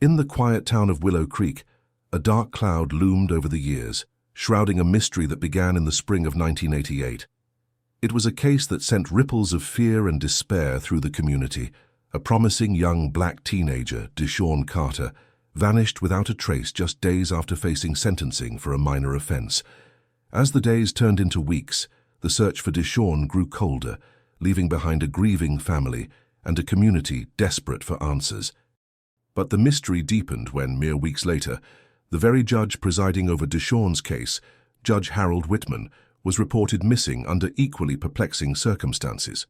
In the quiet town of Willow Creek, a dark cloud loomed over the years, shrouding a mystery that began in the spring of 1988. It was a case that sent ripples of fear and despair through the community. A promising young black teenager, Deshawn Carter, vanished without a trace just days after facing sentencing for a minor offense. As the days turned into weeks, the search for Deshawn grew colder, leaving behind a grieving family and a community desperate for answers. But the mystery deepened when, mere weeks later, the very judge presiding over Deshawn's case, Judge Harold Whitman, was reported missing under equally perplexing circumstances.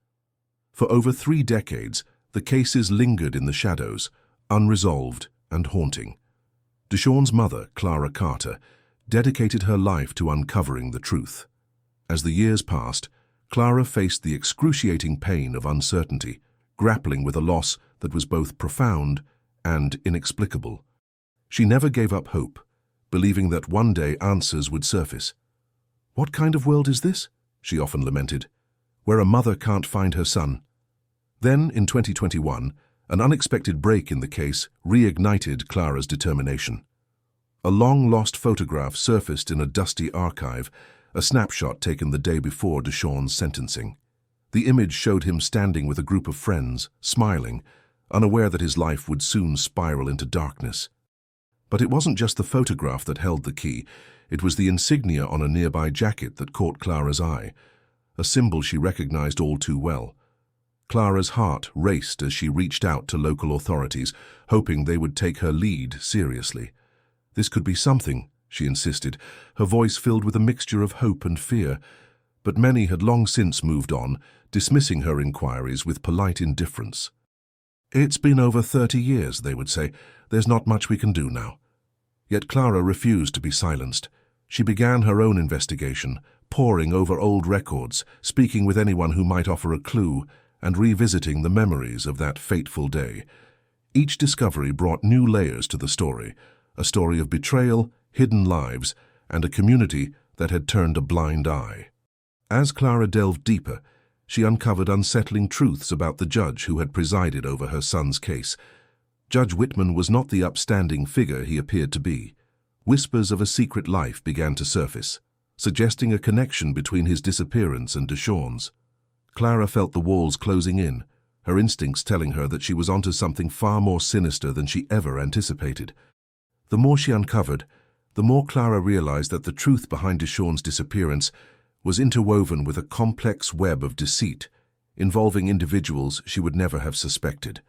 For over 3 decades, the cases lingered in the shadows, unresolved and haunting. Deshawn's mother, Clara Carter, dedicated her life to uncovering the truth. As the years passed, Clara faced the excruciating pain of uncertainty, grappling with a loss that was both profound and inexplicable. She never gave up hope, believing that one day answers would surface. "What kind of world is this?" she often lamented, "where a mother can't find her son?" Then, in 2021, an unexpected break in the case reignited Clara's determination. A long-lost photograph surfaced in a dusty archive, a snapshot taken the day before Deshawn's sentencing. The image showed him standing with a group of friends, smiling, unaware that his life would soon spiral into darkness. But it wasn't just the photograph that held the key. It was the insignia on a nearby jacket that caught Clara's eye, a symbol she recognized all too well. Clara's heart raced as she reached out to local authorities, hoping they would take her lead seriously. This could be something, she insisted, her voice filled with a mixture of hope and fear. But many had long since moved on, dismissing her inquiries with polite indifference. "It's been over 30 years, they would say. There's not much we can do now." Yet Clara refused to be silenced. She began her own investigation, poring over old records, speaking with anyone who might offer a clue, and revisiting the memories of that fateful day. Each discovery brought new layers to the story, a story of betrayal, hidden lives, and a community that had turned a blind eye. As Clara delved deeper, she uncovered unsettling truths about the judge who had presided over her son's case. Judge Whitman was not the upstanding figure he appeared to be. Whispers of a secret life began to surface, suggesting a connection between his disappearance and Deshawn's. Clara felt the walls closing in, her instincts telling her that she was onto something far more sinister than she ever anticipated. The more she uncovered, the more Clara realized that the truth behind Deshawn's disappearance was interwoven with a complex web of deceit, involving individuals she would never have suspected.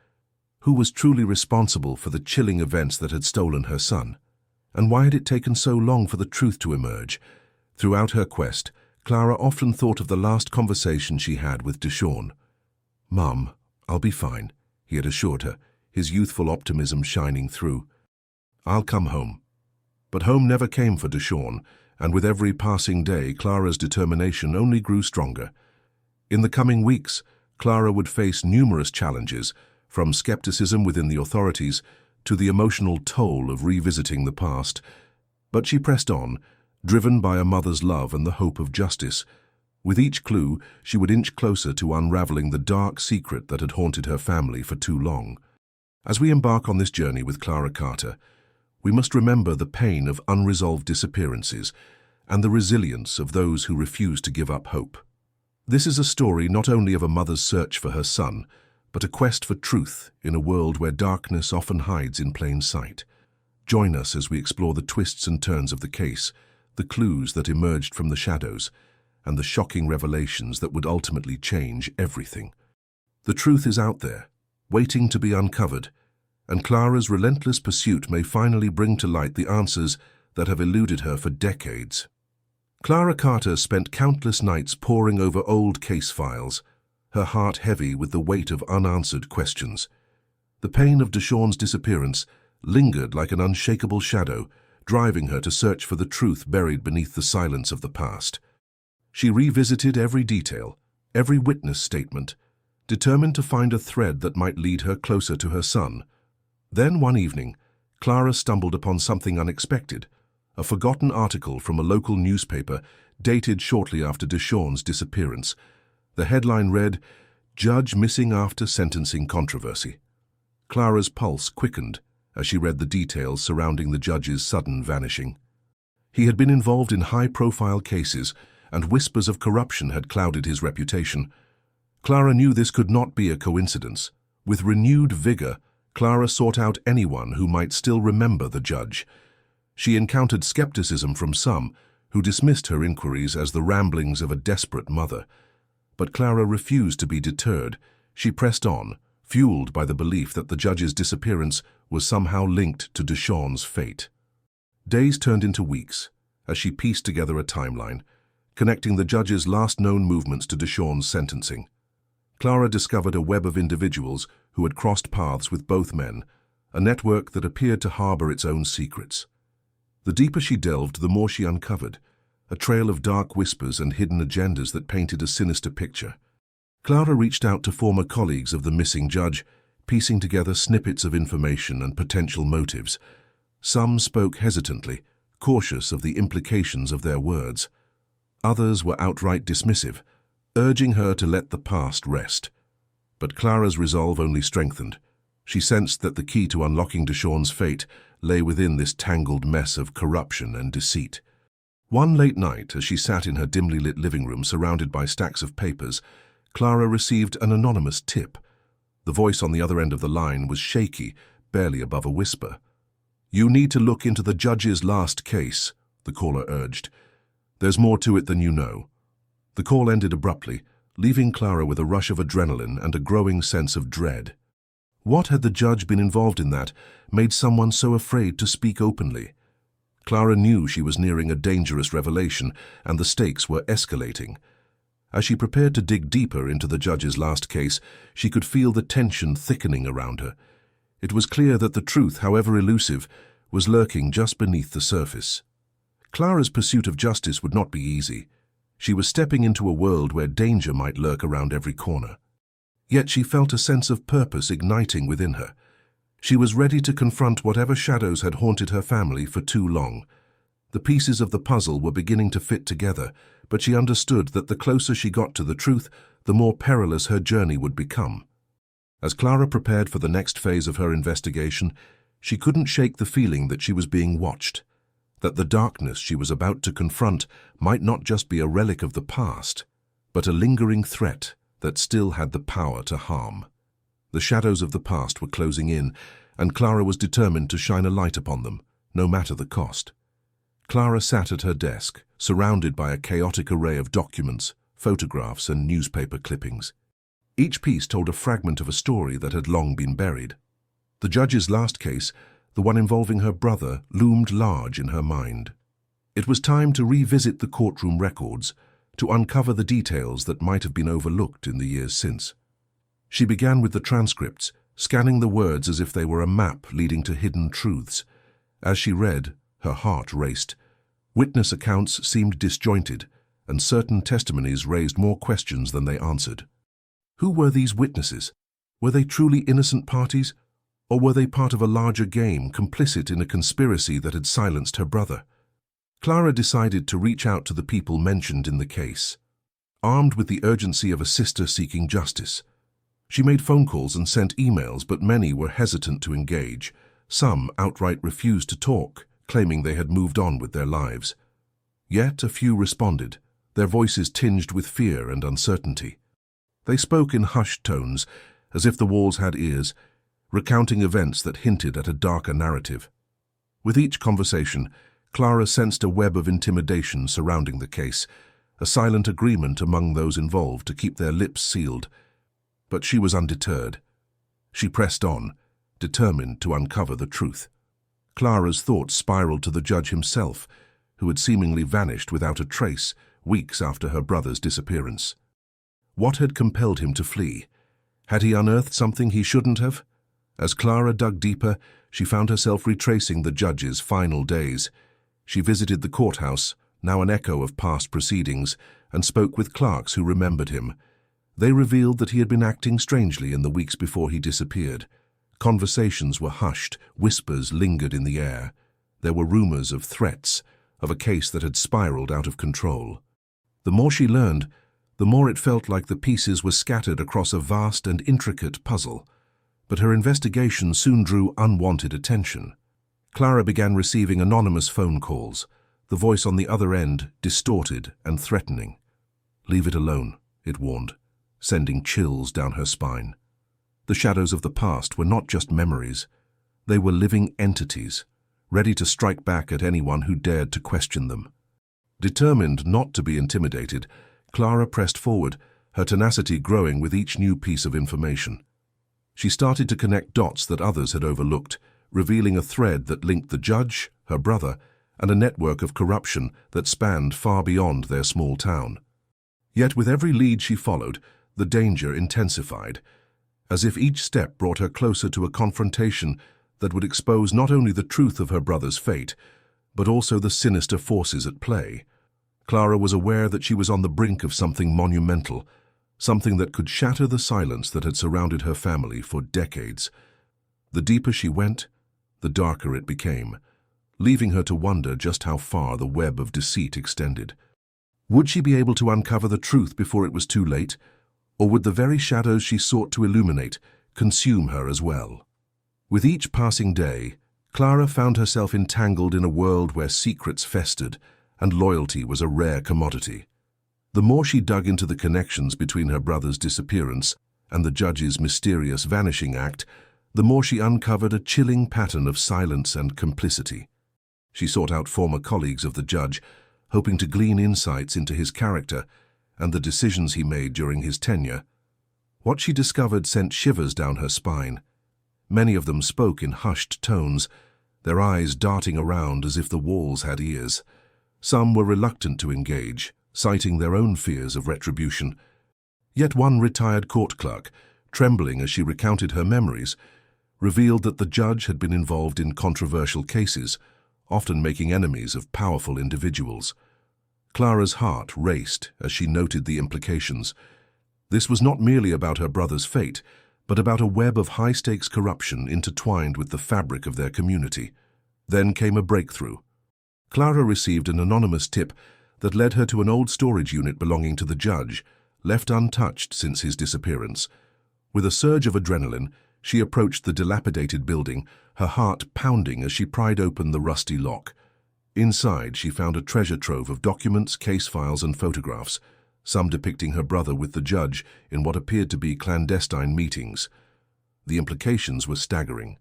Who was truly responsible for the chilling events that had stolen her son? And why had it taken so long for the truth to emerge? Throughout her quest, Clara often thought of the last conversation she had with Deshawn. "Mum, I'll be fine," he had assured her, his youthful optimism shining through. "I'll come home." But home never came for Deshawn, and with every passing day, Clara's determination only grew stronger. In the coming weeks, Clara would face numerous challenges, from skepticism within the authorities to the emotional toll of revisiting the past. But she pressed on, driven by a mother's love and the hope of justice. With each clue, she would inch closer to unraveling the dark secret that had haunted her family for too long. As we embark on this journey with Clara Carter, we must remember the pain of unresolved disappearances and the resilience of those who refuse to give up hope. This is a story not only of a mother's search for her son, but a quest for truth in a world where darkness often hides in plain sight. Join us as we explore the twists and turns of the case, the clues that emerged from the shadows, and the shocking revelations that would ultimately change everything. The truth is out there, waiting to be uncovered, and Clara's relentless pursuit may finally bring to light the answers that have eluded her for decades. Clara Carter spent countless nights poring over old case files, her heart heavy with the weight of unanswered questions. The pain of Deshawn's disappearance lingered like an unshakable shadow, driving her to search for the truth buried beneath the silence of the past. She revisited every detail, every witness statement, determined to find a thread that might lead her closer to her son. Then one evening, Clara stumbled upon something unexpected, a forgotten article from a local newspaper dated shortly after Deshawn's disappearance. The headline read, "Judge Missing After Sentencing Controversy." Clara's pulse quickened, as she read the details surrounding the judge's sudden vanishing. He had been involved in high-profile cases, and whispers of corruption had clouded his reputation. Clara knew this could not be a coincidence. With renewed vigor, Clara sought out anyone who might still remember the judge. She encountered skepticism from some, who dismissed her inquiries as the ramblings of a desperate mother. But Clara refused to be deterred. She pressed on, fueled by the belief that the judge's disappearance was somehow linked to Deshawn's fate. Days turned into weeks, as she pieced together a timeline, connecting the judge's last known movements to Deshawn's sentencing. Clara discovered a web of individuals who had crossed paths with both men, a network that appeared to harbor its own secrets. The deeper she delved, the more she uncovered, a trail of dark whispers and hidden agendas that painted a sinister picture. Clara reached out to former colleagues of the missing judge, piecing together snippets of information and potential motives. Some spoke hesitantly, cautious of the implications of their words. Others were outright dismissive, urging her to let the past rest. But Clara's resolve only strengthened. She sensed that the key to unlocking Deshawn's fate lay within this tangled mess of corruption and deceit. One late night, as she sat in her dimly lit living room surrounded by stacks of papers, Clara received an anonymous tip. The voice on the other end of the line was shaky, barely above a whisper. "You need to look into the judge's last case," the caller urged. "There's more to it than you know." The call ended abruptly, leaving Clara with a rush of adrenaline and a growing sense of dread. What had the judge been involved in that made someone so afraid to speak openly? Clara knew she was nearing a dangerous revelation, and the stakes were escalating. As she prepared to dig deeper into the judge's last case, she could feel the tension thickening around her. It was clear that the truth, however elusive, was lurking just beneath the surface. Clara's pursuit of justice would not be easy. She was stepping into a world where danger might lurk around every corner. Yet she felt a sense of purpose igniting within her. She was ready to confront whatever shadows had haunted her family for too long. The pieces of the puzzle were beginning to fit together, but she understood that the closer she got to the truth, the more perilous her journey would become. As Clara prepared for the next phase of her investigation, she couldn't shake the feeling that she was being watched, that the darkness she was about to confront might not just be a relic of the past, but a lingering threat that still had the power to harm. The shadows of the past were closing in, and Clara was determined to shine a light upon them, no matter the cost. Clara sat at her desk, surrounded by a chaotic array of documents, photographs, and newspaper clippings. Each piece told a fragment of a story that had long been buried. The judge's last case, the one involving her brother, loomed large in her mind. It was time to revisit the courtroom records, to uncover the details that might have been overlooked in the years since. She began with the transcripts, scanning the words as if they were a map leading to hidden truths. As she read, her heart raced. Witness accounts seemed disjointed, and certain testimonies raised more questions than they answered. Who were these witnesses? Were they truly innocent parties? Or were they part of a larger game, complicit in a conspiracy that had silenced her brother? Clara decided to reach out to the people mentioned in the case. Armed with the urgency of a sister seeking justice, she made phone calls and sent emails, but many were hesitant to engage. Some outright refused to talk, claiming they had moved on with their lives. Yet a few responded, their voices tinged with fear and uncertainty. They spoke in hushed tones, as if the walls had ears, recounting events that hinted at a darker narrative. With each conversation, Clara sensed a web of intimidation surrounding the case, a silent agreement among those involved to keep their lips sealed. But she was undeterred. She pressed on, determined to uncover the truth. Clara's thoughts spiraled to the judge himself, who had seemingly vanished without a trace weeks after her brother's disappearance. What had compelled him to flee? Had he unearthed something he shouldn't have? As Clara dug deeper, she found herself retracing the judge's final days. She visited the courthouse, now an echo of past proceedings, and spoke with clerks who remembered him. They revealed that he had been acting strangely in the weeks before he disappeared. Conversations were hushed, whispers lingered in the air. There were rumors of threats, of a case that had spiraled out of control. The more she learned, the more it felt like the pieces were scattered across a vast and intricate puzzle. But her investigation soon drew unwanted attention. Clara began receiving anonymous phone calls, the voice on the other end distorted and threatening. "Leave it alone," it warned, sending chills down her spine. The shadows of the past were not just memories. They were living entities, ready to strike back at anyone who dared to question them. Determined not to be intimidated, Clara pressed forward, her tenacity growing with each new piece of information. She started to connect dots that others had overlooked, revealing a thread that linked the judge, her brother, and a network of corruption that spanned far beyond their small town. Yet with every lead she followed, the danger intensified, as if each step brought her closer to a confrontation that would expose not only the truth of her brother's fate, but also the sinister forces at play. Clara was aware that she was on the brink of something monumental, something that could shatter the silence that had surrounded her family for decades. The deeper she went, the darker it became, leaving her to wonder just how far the web of deceit extended. Would she be able to uncover the truth before it was too late, or would the very shadows she sought to illuminate consume her as well? With each passing day, Clara found herself entangled in a world where secrets festered and loyalty was a rare commodity. The more she dug into the connections between her brother's disappearance and the judge's mysterious vanishing act, the more she uncovered a chilling pattern of silence and complicity. She sought out former colleagues of the judge, hoping to glean insights into his character and the decisions he made during his tenure. What she discovered sent shivers down her spine. Many of them spoke in hushed tones, their eyes darting around as if the walls had ears. Some were reluctant to engage, citing their own fears of retribution. Yet one retired court clerk, trembling as she recounted her memories, revealed that the judge had been involved in controversial cases, often making enemies of powerful individuals. Clara's heart raced as she noted the implications. This was not merely about her brother's fate, but about a web of high-stakes corruption intertwined with the fabric of their community. Then came a breakthrough. Clara received an anonymous tip that led her to an old storage unit belonging to the judge, left untouched since his disappearance. With a surge of adrenaline, she approached the dilapidated building, her heart pounding as she pried open the rusty lock. Inside, she found a treasure trove of documents, case files, and photographs, some depicting her brother with the judge in what appeared to be clandestine meetings. The implications were staggering.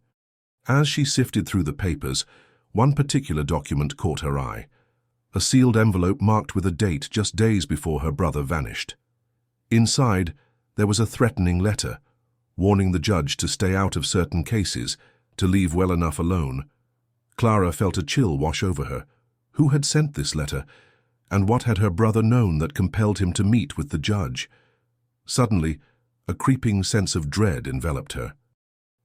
As she sifted through the papers, one particular document caught her eye. A sealed envelope marked with a date just days before her brother vanished. Inside, there was a threatening letter, warning the judge to stay out of certain cases, to leave well enough alone. Clara felt a chill wash over her. Who had sent this letter? And what had her brother known that compelled him to meet with the judge? Suddenly, a creeping sense of dread enveloped her.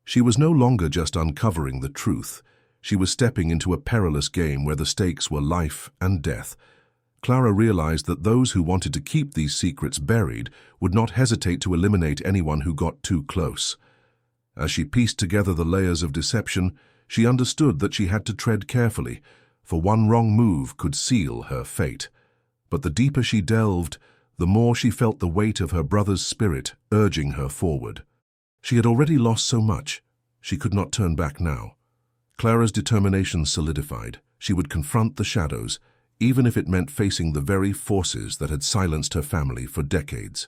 She was no longer just uncovering the truth. She was stepping into a perilous game where the stakes were life and death. Clara realized that those who wanted to keep these secrets buried would not hesitate to eliminate anyone who got too close. As she pieced together the layers of deception, she understood that she had to tread carefully, for one wrong move could seal her fate. But the deeper she delved, the more she felt the weight of her brother's spirit urging her forward. She had already lost so much. She could not turn back now. Clara's determination solidified. She would confront the shadows, even if it meant facing the very forces that had silenced her family for decades.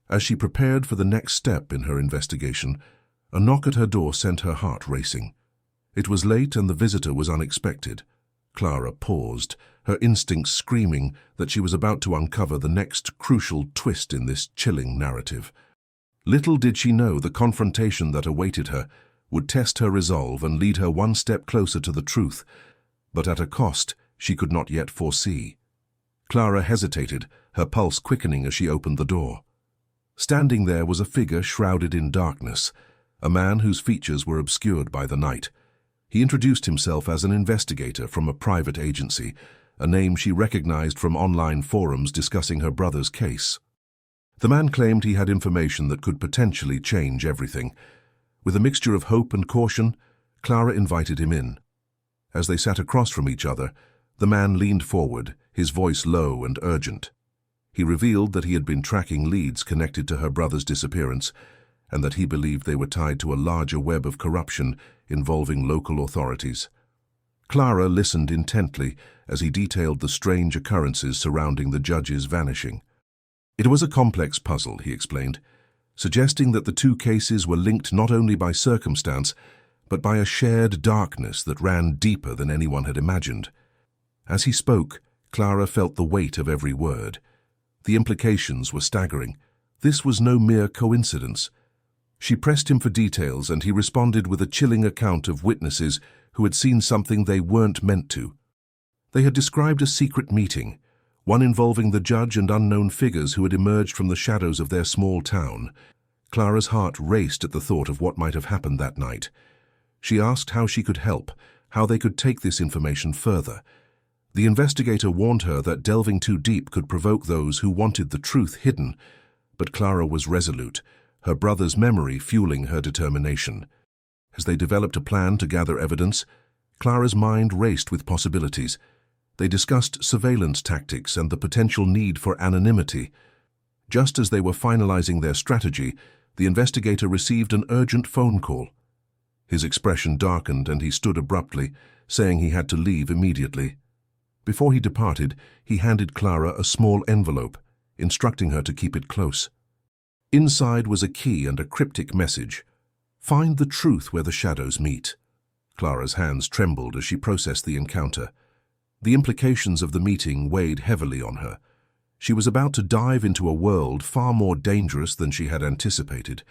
As she prepared for the next step in her investigation, a knock at her door sent her heart racing. It was late and the visitor was unexpected. Clara paused, her instincts screaming that she was about to uncover the next crucial twist in this chilling narrative. Little did she know the confrontation that awaited her would test her resolve and lead her one step closer to the truth, but at a cost she could not yet foresee. Clara hesitated, her pulse quickening as she opened the door. Standing there was a figure shrouded in darkness, a man whose features were obscured by the night. He introduced himself as an investigator from a private agency, a name she recognized from online forums discussing her brother's case. The man claimed he had information that could potentially change everything. With a mixture of hope and caution, Clara invited him in. As they sat across from each other, the man leaned forward, his voice low and urgent. He revealed that he had been tracking leads connected to her brother's disappearance, and that he believed they were tied to a larger web of corruption involving local authorities. Clara listened intently as he detailed the strange occurrences surrounding the judge's vanishing. It was a complex puzzle, he explained, suggesting that the two cases were linked not only by circumstance, but by a shared darkness that ran deeper than anyone had imagined. As he spoke, Clara felt the weight of every word. The implications were staggering. This was no mere coincidence. She pressed him for details, and he responded with a chilling account of witnesses who had seen something they weren't meant to. They had described a secret meeting, one involving the judge and unknown figures who had emerged from the shadows of their small town. Clara's heart raced at the thought of what might have happened that night. She asked how she could help, how they could take this information further. The investigator warned her that delving too deep could provoke those who wanted the truth hidden, but Clara was resolute, her brother's memory fueling her determination. As they developed a plan to gather evidence, Clara's mind raced with possibilities. They discussed surveillance tactics and the potential need for anonymity. Just as they were finalizing their strategy, the investigator received an urgent phone call. His expression darkened and he stood abruptly, saying he had to leave immediately. Before he departed, he handed Clara a small envelope, instructing her to keep it close. Inside was a key and a cryptic message. "Find the truth where the shadows meet." Clara's hands trembled as she processed the encounter. The implications of the meeting weighed heavily on her. She was about to dive into a world far more dangerous than she had anticipated.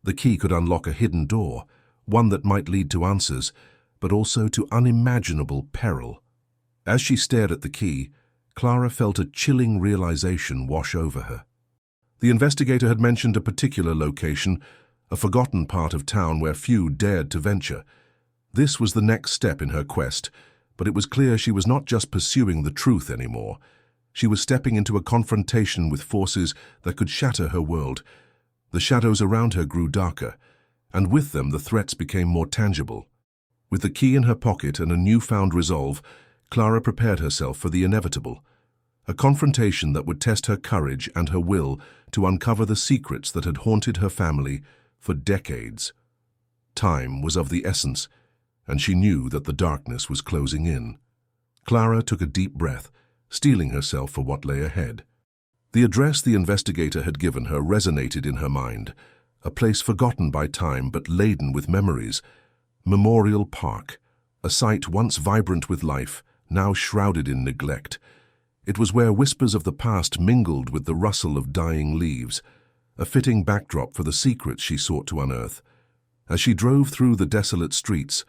The key could unlock a hidden door, one that might lead to answers, but also to unimaginable peril. As she stared at the key, Clara felt a chilling realization wash over her. The investigator had mentioned a particular location, a forgotten part of town where few dared to venture. This was the next step in her quest, but it was clear she was not just pursuing the truth anymore. She was stepping into a confrontation with forces that could shatter her world. The shadows around her grew darker, and with them the threats became more tangible. With the key in her pocket and a newfound resolve, Clara prepared herself for the inevitable, a confrontation that would test her courage and her will to uncover the secrets that had haunted her family for decades. Time was of the essence, and she knew that the darkness was closing in. Clara took a deep breath, steeling herself for what lay ahead. The address the investigator had given her resonated in her mind, a place forgotten by time but laden with memories. Memorial Park, a site once vibrant with life, now shrouded in neglect. It was where whispers of the past mingled with the rustle of dying leaves, a fitting backdrop for the secrets she sought to unearth. As she drove through the desolate streets,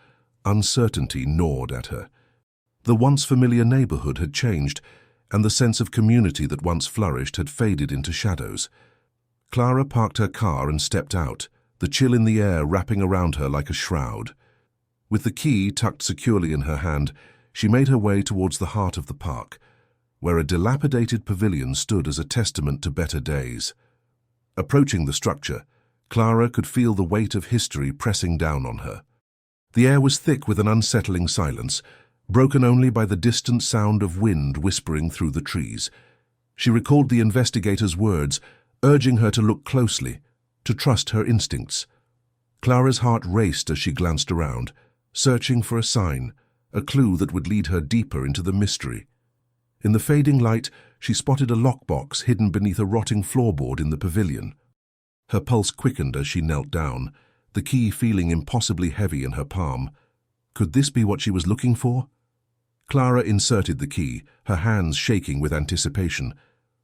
uncertainty gnawed at her. The once familiar neighborhood had changed, and the sense of community that once flourished had faded into shadows. Clara parked her car and stepped out, the chill in the air wrapping around her like a shroud. With the key tucked securely in her hand, she made her way towards the heart of the park, where a dilapidated pavilion stood as a testament to better days. Approaching the structure, Clara could feel the weight of history pressing down on her. The air was thick with an unsettling silence, broken only by the distant sound of wind whispering through the trees. She recalled the investigator's words, urging her to look closely, to trust her instincts. Clara's heart raced as she glanced around, searching for a sign, a clue that would lead her deeper into the mystery. In the fading light, she spotted a lockbox hidden beneath a rotting floorboard in the pavilion. Her pulse quickened as she knelt down, the key feeling impossibly heavy in her palm. Could this be what she was looking for? Clara inserted the key, her hands shaking with anticipation.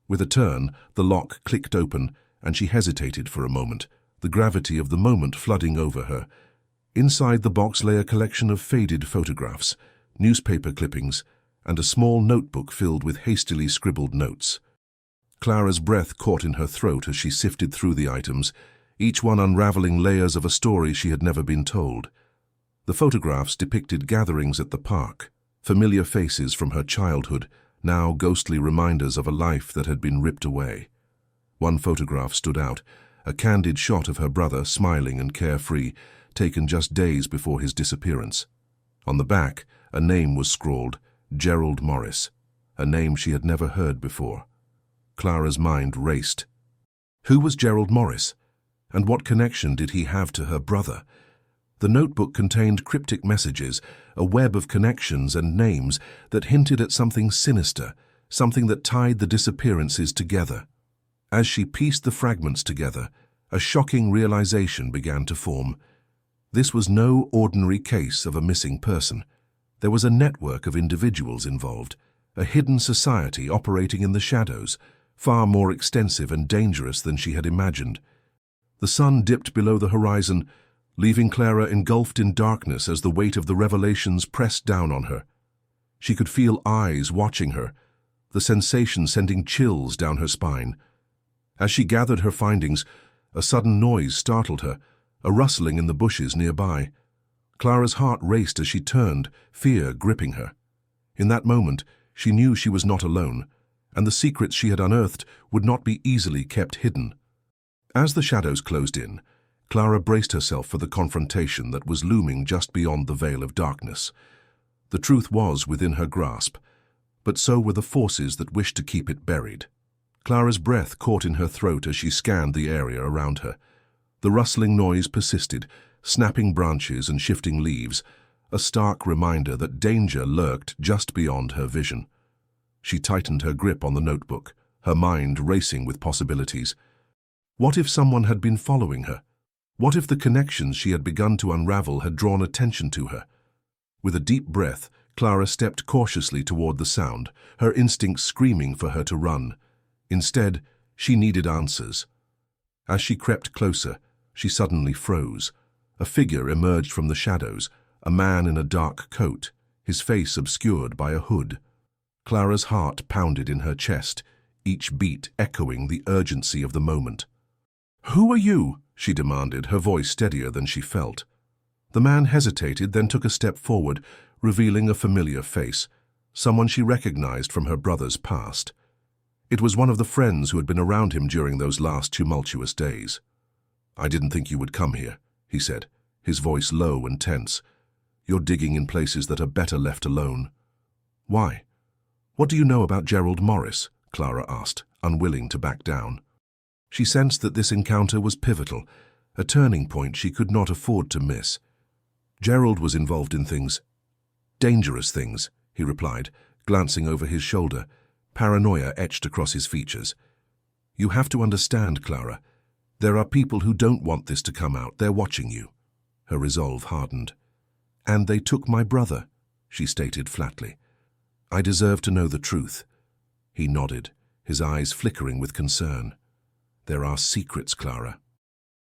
With a turn, the lock clicked open, and she hesitated for a moment, the gravity of the moment flooding over her. Inside the box lay a collection of faded photographs, newspaper clippings, and a small notebook filled with hastily scribbled notes. Clara's breath caught in her throat as she sifted through the items, each one unraveling layers of a story she had never been told. The photographs depicted gatherings at the park, familiar faces from her childhood, now ghostly reminders of a life that had been ripped away. One photograph stood out, a candid shot of her brother smiling and carefree, taken just days before his disappearance. On the back, a name was scrawled, Gerald Morris, a name she had never heard before. Clara's mind raced. Who was Gerald Morris? And what connection did he have to her brother? The notebook contained cryptic messages, a web of connections and names that hinted at something sinister, something that tied the disappearances together. As she pieced the fragments together, a shocking realization began to form. This was no ordinary case of a missing person. There was a network of individuals involved, a hidden society operating in the shadows, far more extensive and dangerous than she had imagined. The sun dipped below the horizon, leaving Clara engulfed in darkness as the weight of the revelations pressed down on her. She could feel eyes watching her, the sensation sending chills down her spine. As she gathered her findings, a sudden noise startled her, a rustling in the bushes nearby. Clara's heart raced as she turned, fear gripping her. In that moment, she knew she was not alone, and the secrets she had unearthed would not be easily kept hidden. As the shadows closed in, Clara braced herself for the confrontation that was looming just beyond the veil of darkness. The truth was within her grasp, but so were the forces that wished to keep it buried. Clara's breath caught in her throat as she scanned the area around her. The rustling noise persisted, snapping branches and shifting leaves, a stark reminder that danger lurked just beyond her vision. She tightened her grip on the notebook, her mind racing with possibilities. What if someone had been following her? What if the connections she had begun to unravel had drawn attention to her? With a deep breath, Clara stepped cautiously toward the sound, her instincts screaming for her to run. Instead, she needed answers. As she crept closer, she suddenly froze. A figure emerged from the shadows, a man in a dark coat, his face obscured by a hood. Clara's heart pounded in her chest, each beat echoing the urgency of the moment. "Who are you?" she demanded, her voice steadier than she felt. The man hesitated, then took a step forward, revealing a familiar face, someone she recognized from her brother's past. It was one of the friends who had been around him during those last tumultuous days. "I didn't think you would come here," he said, his voice low and tense. "You're digging in places that are better left alone." "Why? What do you know about Gerald Morris?" Clara asked, unwilling to back down. She sensed that this encounter was pivotal, a turning point she could not afford to miss. Gerald was involved in things, dangerous things, he replied, glancing over his shoulder, paranoia etched across his features. "You have to understand, Clara. There are people who don't want this to come out. They're watching you." Her resolve hardened. "And they took my brother," she stated flatly. "I deserve to know the truth." He nodded, his eyes flickering with concern. "There are secrets, Clara.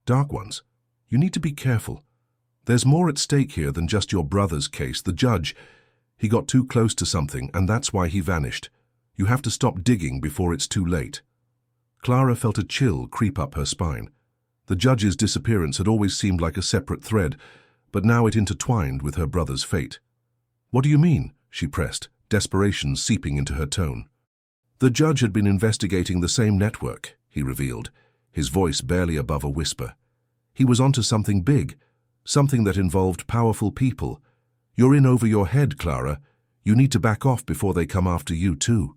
Dark ones. You need to be careful. There's more at stake here than just your brother's case. The judge, he got too close to something, and that's why he vanished. You have to stop digging before it's too late." Clara felt a chill creep up her spine. The judge's disappearance had always seemed like a separate thread, but now it intertwined with her brother's fate. "What do you mean?" she pressed, desperation seeping into her tone. "The judge had been investigating the same network," he revealed, his voice barely above a whisper. "He was onto something big, something that involved powerful people. You're in over your head, Clara. You need to back off before they come after you, too."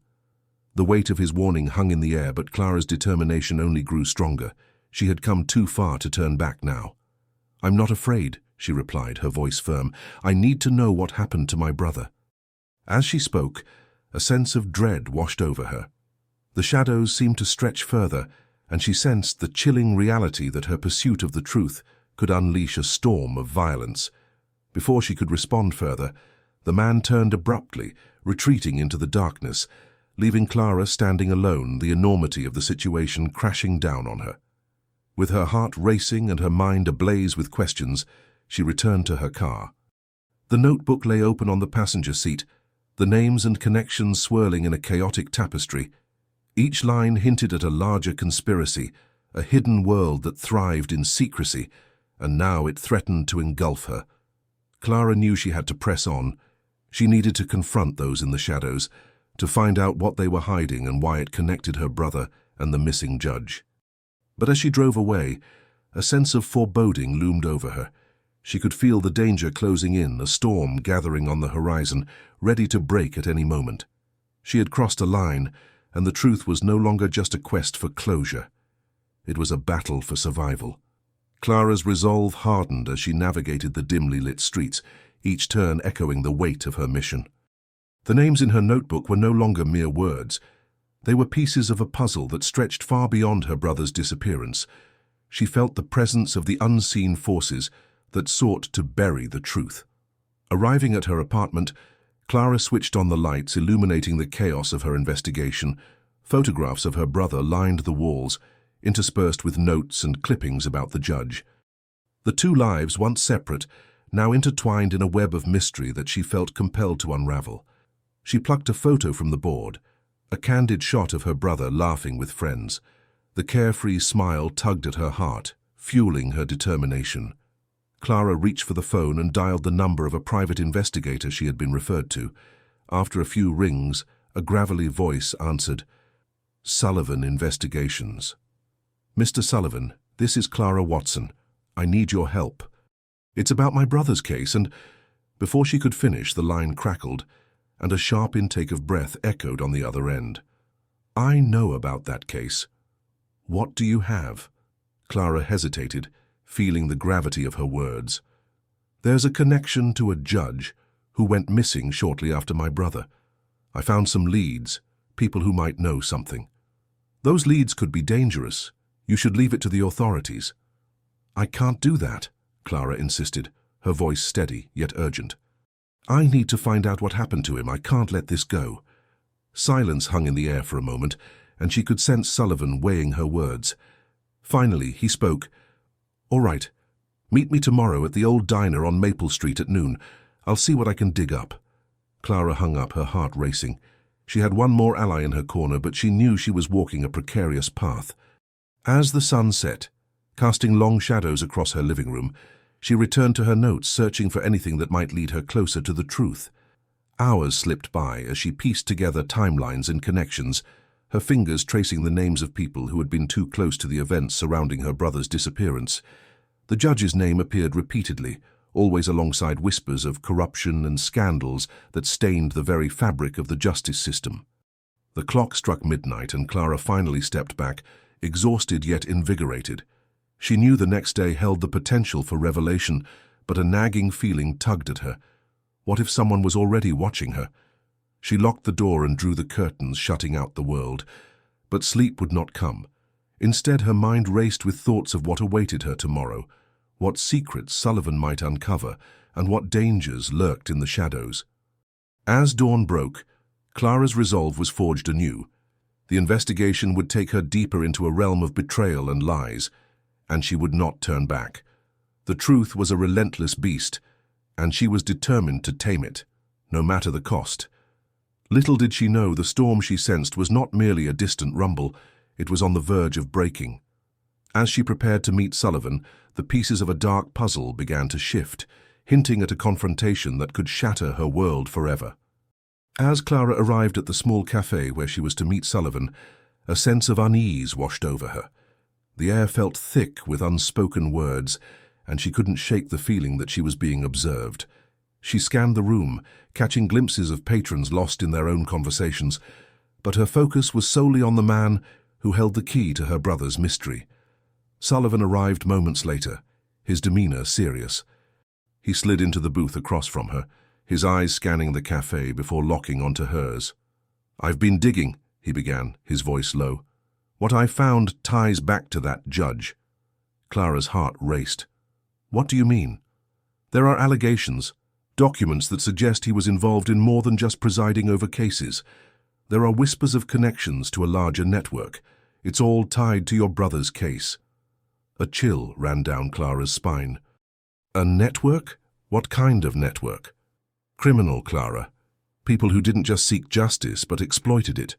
The weight of his warning hung in the air, but Clara's determination only grew stronger. She had come too far to turn back now. "I'm not afraid," she replied, her voice firm. "I need to know what happened to my brother." As she spoke, a sense of dread washed over her. The shadows seemed to stretch further, and she sensed the chilling reality that her pursuit of the truth could unleash a storm of violence. Before she could respond further, the man turned abruptly, retreating into the darkness, leaving Clara standing alone, the enormity of the situation crashing down on her. With her heart racing and her mind ablaze with questions, she returned to her car. The notebook lay open on the passenger seat, the names and connections swirling in a chaotic tapestry. Each line hinted at a larger conspiracy, a hidden world that thrived in secrecy, and now it threatened to engulf her. Clara knew she had to press on. She needed to confront those in the shadows, to find out what they were hiding and why it connected her brother and the missing judge. But as she drove away, a sense of foreboding loomed over her. She could feel the danger closing in, a storm gathering on the horizon, ready to break at any moment. She had crossed a line, and the truth was no longer just a quest for closure. It was a battle for survival. Clara's resolve hardened as she navigated the dimly lit streets, each turn echoing the weight of her mission. The names in her notebook were no longer mere words. They were pieces of a puzzle that stretched far beyond her brother's disappearance. She felt the presence of the unseen forces that sought to bury the truth. Arriving at her apartment, Clara switched on the lights, illuminating the chaos of her investigation. Photographs of her brother lined the walls, interspersed with notes and clippings about the judge. The two lives, once separate, now intertwined in a web of mystery that she felt compelled to unravel. She plucked a photo from the board, a candid shot of her brother laughing with friends. The carefree smile tugged at her heart, fueling her determination. Clara reached for the phone and dialed the number of a private investigator she had been referred to. After a few rings, a gravelly voice answered, "Sullivan Investigations." "Mr. Sullivan, this is Clara Watson. I need your help. It's about my brother's case," and before she could finish, the line crackled, and a sharp intake of breath echoed on the other end. "I know about that case. What do you have?" Clara hesitated, feeling the gravity of her words. "There's a connection to a judge who went missing shortly after my brother. I found some leads, people who might know something. Those leads could be dangerous. You should leave it to the authorities." "I can't do that," Clara insisted, her voice steady yet urgent. "I need to find out what happened to him. I can't let this go." Silence hung in the air for a moment, and she could sense Sullivan weighing her words. Finally, he spoke. "All right. Meet me tomorrow at the old diner on Maple Street at noon. I'll see what I can dig up." Clara hung up, her heart racing. She had one more ally in her corner, but she knew she was walking a precarious path. As the sun set, casting long shadows across her living room, she returned to her notes, searching for anything that might lead her closer to the truth. Hours slipped by as she pieced together timelines and connections, her fingers tracing the names of people who had been too close to the events surrounding her brother's disappearance. The judge's name appeared repeatedly, always alongside whispers of corruption and scandals that stained the very fabric of the justice system. The clock struck midnight, and Clara finally stepped back, exhausted yet invigorated. She knew the next day held the potential for revelation, but a nagging feeling tugged at her. What if someone was already watching her? She locked the door and drew the curtains, shutting out the world. But sleep would not come. Instead, her mind raced with thoughts of what awaited her tomorrow, what secrets Sullivan might uncover, and what dangers lurked in the shadows. As dawn broke, Clara's resolve was forged anew. The investigation would take her deeper into a realm of betrayal and lies, and she would not turn back. The truth was a relentless beast, and she was determined to tame it, no matter the cost. Little did she know the storm she sensed was not merely a distant rumble, it was on the verge of breaking. As she prepared to meet Sullivan, the pieces of a dark puzzle began to shift, hinting at a confrontation that could shatter her world forever. As Clara arrived at the small cafe where she was to meet Sullivan, a sense of unease washed over her. The air felt thick with unspoken words, and she couldn't shake the feeling that she was being observed. She scanned the room, catching glimpses of patrons lost in their own conversations, but her focus was solely on the man who held the key to her brother's mystery. Sullivan arrived moments later, his demeanor serious. He slid into the booth across from her, his eyes scanning the cafe before locking onto hers. "I've been digging," he began, his voice low. "What I found ties back to that judge." Clara's heart raced. "What do you mean?" "There are allegations, documents that suggest he was involved in more than just presiding over cases. There are whispers of connections to a larger network. It's all tied to your brother's case." A chill ran down Clara's spine. "A network? What kind of network?" "Criminal, Clara. People who didn't just seek justice but exploited it.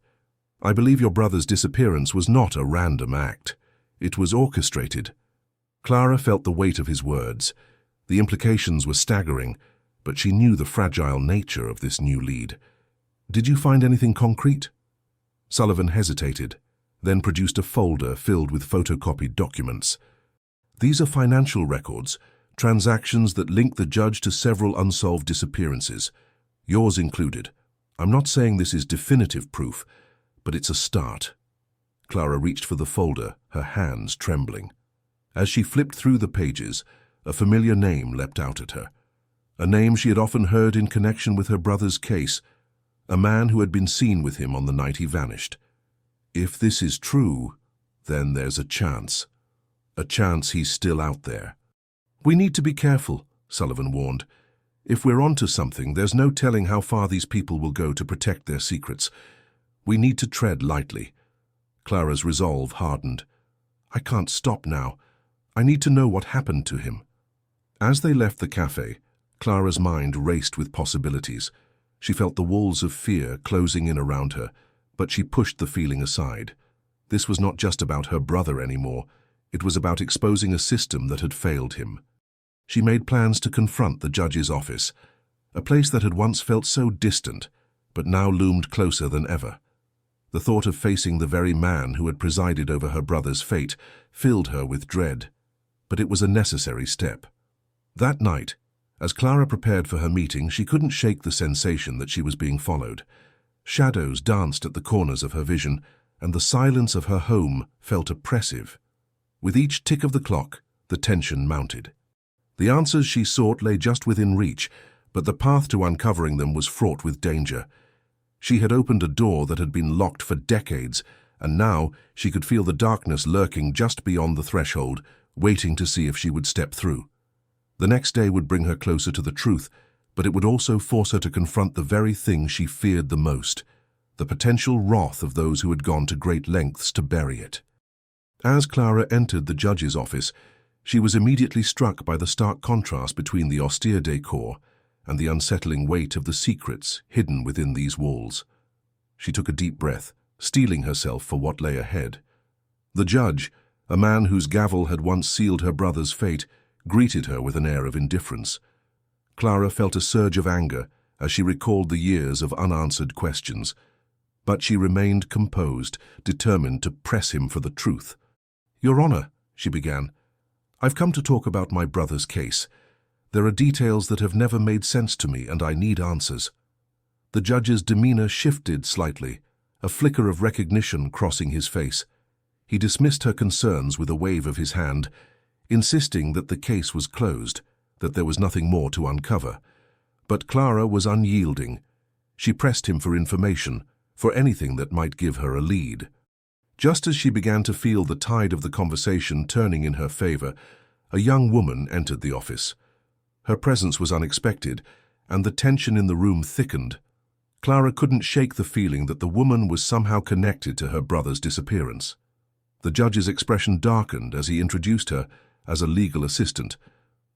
I believe your brother's disappearance was not a random act. It was orchestrated." Clara felt the weight of his words. The implications were staggering, but she knew the fragile nature of this new lead. "Did you find anything concrete?" Sullivan hesitated, then produced a folder filled with photocopied documents. "These are financial records, transactions that link the judge to several unsolved disappearances, yours included. I'm not saying this is definitive proof, but it's a start." Clara reached for the folder, her hands trembling. As she flipped through the pages, a familiar name leapt out at her. A name she had often heard in connection with her brother's case, a man who had been seen with him on the night he vanished. If this is true, then there's a chance. A chance he's still out there. "We need to be careful," Sullivan warned. "If we're onto something, there's no telling how far these people will go to protect their secrets. We need to tread lightly." Clara's resolve hardened. "I can't stop now. I need to know what happened to him." As they left the cafe, Clara's mind raced with possibilities. She felt the walls of fear closing in around her, but she pushed the feeling aside. This was not just about her brother anymore. It was about exposing a system that had failed him. She made plans to confront the judge's office, a place that had once felt so distant, but now loomed closer than ever. The thought of facing the very man who had presided over her brother's fate filled her with dread, but it was a necessary step. That night, as Clara prepared for her meeting, she couldn't shake the sensation that she was being followed. Shadows danced at the corners of her vision, and the silence of her home felt oppressive. With each tick of the clock, the tension mounted. The answers she sought lay just within reach, but the path to uncovering them was fraught with danger. She had opened a door that had been locked for decades, and now she could feel the darkness lurking just beyond the threshold, waiting to see if she would step through. The next day would bring her closer to the truth, but it would also force her to confront the very thing she feared the most, the potential wrath of those who had gone to great lengths to bury it. As Clara entered the judge's office, she was immediately struck by the stark contrast between the austere decor and the unsettling weight of the secrets hidden within these walls. She took a deep breath, steeling herself for what lay ahead. The judge, a man whose gavel had once sealed her brother's fate, greeted her with an air of indifference. Clara felt a surge of anger as she recalled the years of unanswered questions, but she remained composed, determined to press him for the truth. "Your Honor," she began, "I've come to talk about my brother's case. There are details that have never made sense to me, and I need answers." The judge's demeanor shifted slightly, a flicker of recognition crossing his face. He dismissed her concerns with a wave of his hand, insisting that the case was closed, that there was nothing more to uncover. But Clara was unyielding. She pressed him for information, for anything that might give her a lead. Just as she began to feel the tide of the conversation turning in her favor, a young woman entered the office. Her presence was unexpected, and the tension in the room thickened. Clara couldn't shake the feeling that the woman was somehow connected to her brother's disappearance. The judge's expression darkened as he introduced her as a legal assistant,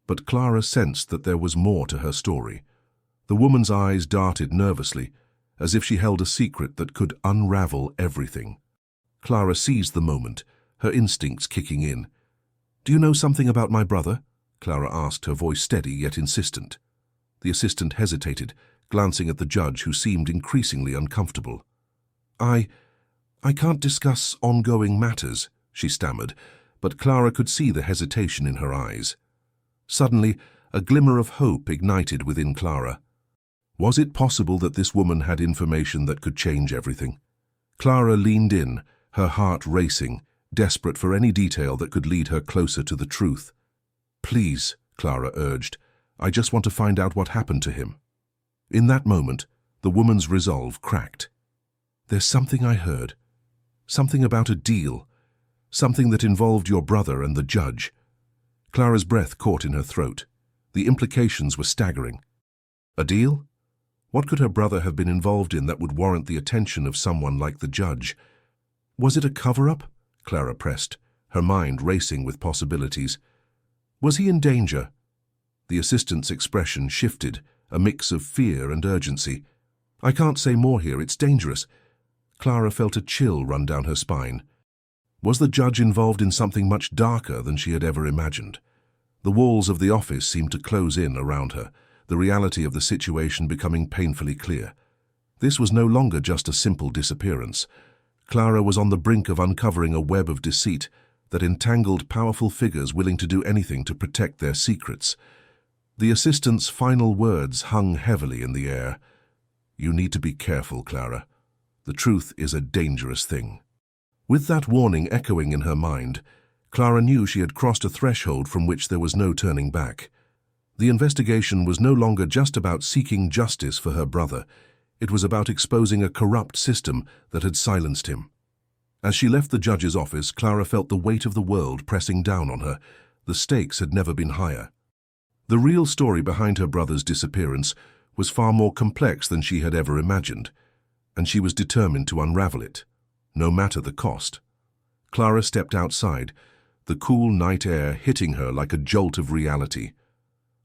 but Clara sensed that there was more to her story. The woman's eyes darted nervously, as if she held a secret that could unravel everything. Clara seized the moment, her instincts kicking in. "Do you know something about my brother?" Clara asked, her voice steady yet insistent. The assistant hesitated, glancing at the judge, who seemed increasingly uncomfortable. I can't discuss ongoing matters," she stammered, but Clara could see the hesitation in her eyes. Suddenly, a glimmer of hope ignited within Clara. Was it possible that this woman had information that could change everything? Clara leaned in, her heart racing, desperate for any detail that could lead her closer to the truth. "Please," Clara urged, "I just want to find out what happened to him." In that moment, the woman's resolve cracked. "There's something I heard. Something about a deal. Something that involved your brother and the judge." Clara's breath caught in her throat. The implications were staggering. A deal? What could her brother have been involved in that would warrant the attention of someone like the judge? Was it a cover-up? Clara pressed, her mind racing with possibilities. Was he in danger? The assistant's expression shifted, a mix of fear and urgency. "I can't say more here, it's dangerous." Clara felt a chill run down her spine. Was the judge involved in something much darker than she had ever imagined? The walls of the office seemed to close in around her, the reality of the situation becoming painfully clear. This was no longer just a simple disappearance. Clara was on the brink of uncovering a web of deceit that entangled powerful figures willing to do anything to protect their secrets. The assistant's final words hung heavily in the air. "You need to be careful, Clara. The truth is a dangerous thing." With that warning echoing in her mind, Clara knew she had crossed a threshold from which there was no turning back. The investigation was no longer just about seeking justice for her brother. It was about exposing a corrupt system that had silenced him. As she left the judge's office, Clara felt the weight of the world pressing down on her. The stakes had never been higher. The real story behind her brother's disappearance was far more complex than she had ever imagined, and she was determined to unravel it, no matter the cost. Clara stepped outside, the cool night air hitting her like a jolt of reality.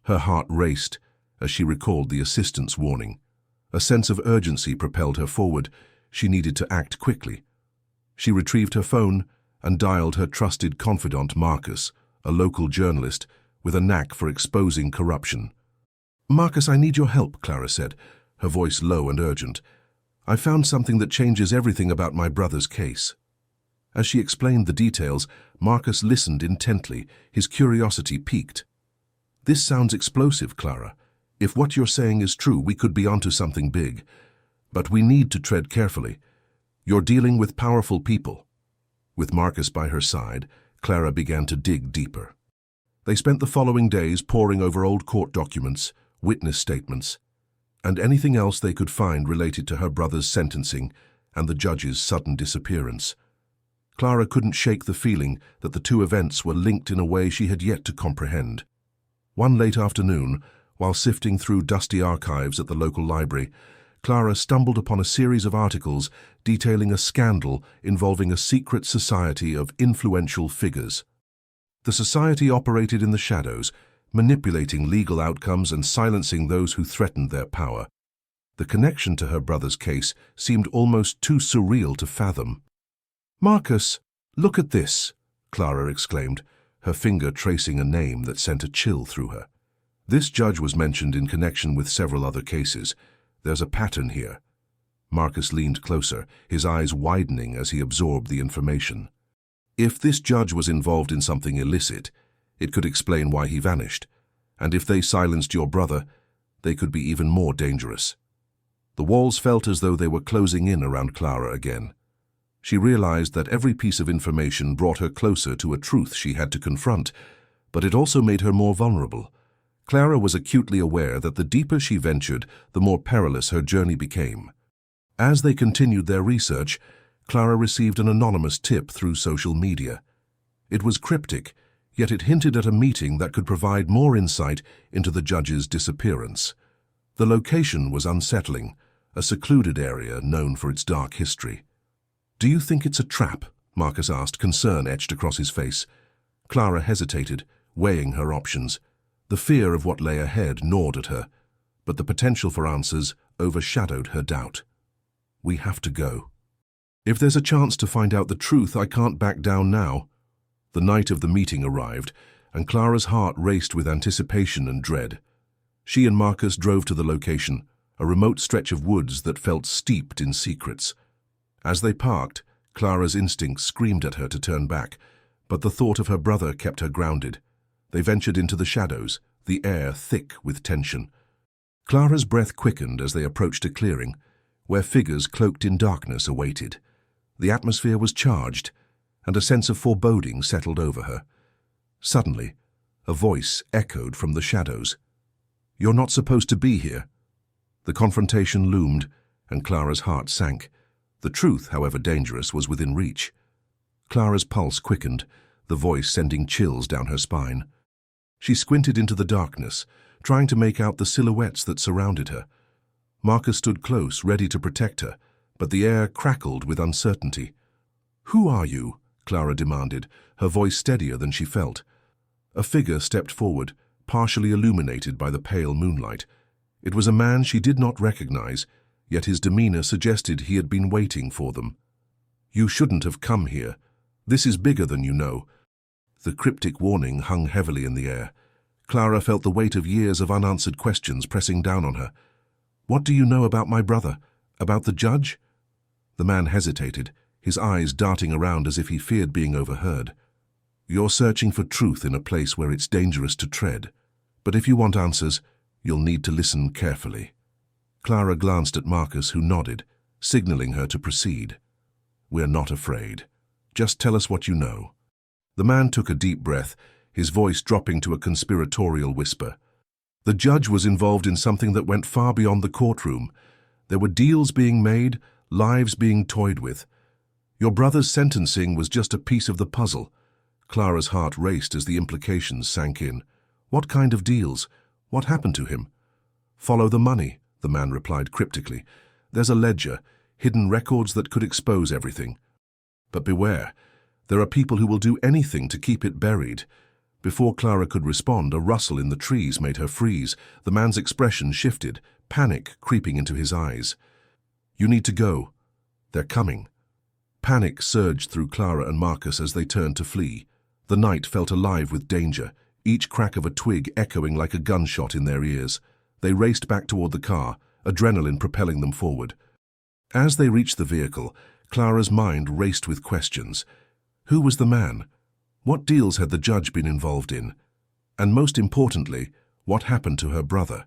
Her heart raced as she recalled the assistant's warning. A sense of urgency propelled her forward. She needed to act quickly. She retrieved her phone and dialed her trusted confidant Marcus, a local journalist with a knack for exposing corruption. "Marcus, I need your help," Clara said, her voice low and urgent. "I found something that changes everything about my brother's case." As she explained the details, Marcus listened intently, his curiosity piqued. "This sounds explosive, Clara. If what you're saying is true, we could be onto something big. But we need to tread carefully. You're dealing with powerful people." With Marcus by her side, Clara began to dig deeper. They spent the following days poring over old court documents, witness statements, and anything else they could find related to her brother's sentencing and the judge's sudden disappearance. Clara couldn't shake the feeling that the two events were linked in a way she had yet to comprehend. One late afternoon, while sifting through dusty archives at the local library, Clara stumbled upon a series of articles detailing a scandal involving a secret society of influential figures. The society operated in the shadows, manipulating legal outcomes and silencing those who threatened their power. The connection to her brother's case seemed almost too surreal to fathom. "Marcus, look at this," Clara exclaimed, her finger tracing a name that sent a chill through her. "This judge was mentioned in connection with several other cases. There's a pattern here." Marcus leaned closer, his eyes widening as he absorbed the information. If this judge was involved in something illicit, it could explain why he vanished. And if they silenced your brother, they could be even more dangerous. The walls felt as though they were closing in around Clara again. She realized that every piece of information brought her closer to a truth she had to confront, but it also made her more vulnerable. Clara was acutely aware that the deeper she ventured, the more perilous her journey became. As they continued their research, Clara received an anonymous tip through social media. It was cryptic, yet it hinted at a meeting that could provide more insight into the judge's disappearance. The location was unsettling, a secluded area known for its dark history. "Do you think it's a trap?" Marcus asked, concern etched across his face. Clara hesitated, weighing her options. The fear of what lay ahead gnawed at her, but the potential for answers overshadowed her doubt. "We have to go. If there's a chance to find out the truth, I can't back down now." The night of the meeting arrived, and Clara's heart raced with anticipation and dread. She and Marcus drove to the location, a remote stretch of woods that felt steeped in secrets. As they parked, Clara's instincts screamed at her to turn back, but the thought of her brother kept her grounded. They ventured into the shadows, the air thick with tension. Clara's breath quickened as they approached a clearing, where figures cloaked in darkness awaited. The atmosphere was charged, and a sense of foreboding settled over her. Suddenly, a voice echoed from the shadows. "You're not supposed to be here." The confrontation loomed, and Clara's heart sank. The truth, however dangerous, was within reach. Clara's pulse quickened, the voice sending chills down her spine. She squinted into the darkness, trying to make out the silhouettes that surrounded her. Marcus stood close, ready to protect her, but the air crackled with uncertainty. "Who are you?" Clara demanded, her voice steadier than she felt. A figure stepped forward, partially illuminated by the pale moonlight. It was a man she did not recognize, yet his demeanor suggested he had been waiting for them. "You shouldn't have come here. This is bigger than you know." The cryptic warning hung heavily in the air. Clara felt the weight of years of unanswered questions pressing down on her. "What do you know about my brother? About the judge?" The man hesitated, his eyes darting around as if he feared being overheard. "You're searching for truth in a place where it's dangerous to tread. But if you want answers, you'll need to listen carefully." Clara glanced at Marcus, who nodded, signaling her to proceed. "We're not afraid. Just tell us what you know." The man took a deep breath, his voice dropping to a conspiratorial whisper. The judge was involved in something that went far beyond the courtroom. There were deals being made, lives being toyed with. Your brother's sentencing was just a piece of the puzzle. Clara's heart raced as the implications sank in. What kind of deals? What happened to him? Follow the money, the man replied cryptically. There's a ledger, hidden records that could expose everything. But beware, there are people who will do anything to keep it buried. Before Clara could respond, a rustle in the trees made her freeze. The man's expression shifted, panic creeping into his eyes. You need to go. They're coming. Panic surged through Clara and Marcus as they turned to flee. The night felt alive with danger, each crack of a twig echoing like a gunshot in their ears. They raced back toward the car, adrenaline propelling them forward. As they reached the vehicle, Clara's mind raced with questions. Who was the man? What deals had the judge been involved in? And most importantly, what happened to her brother?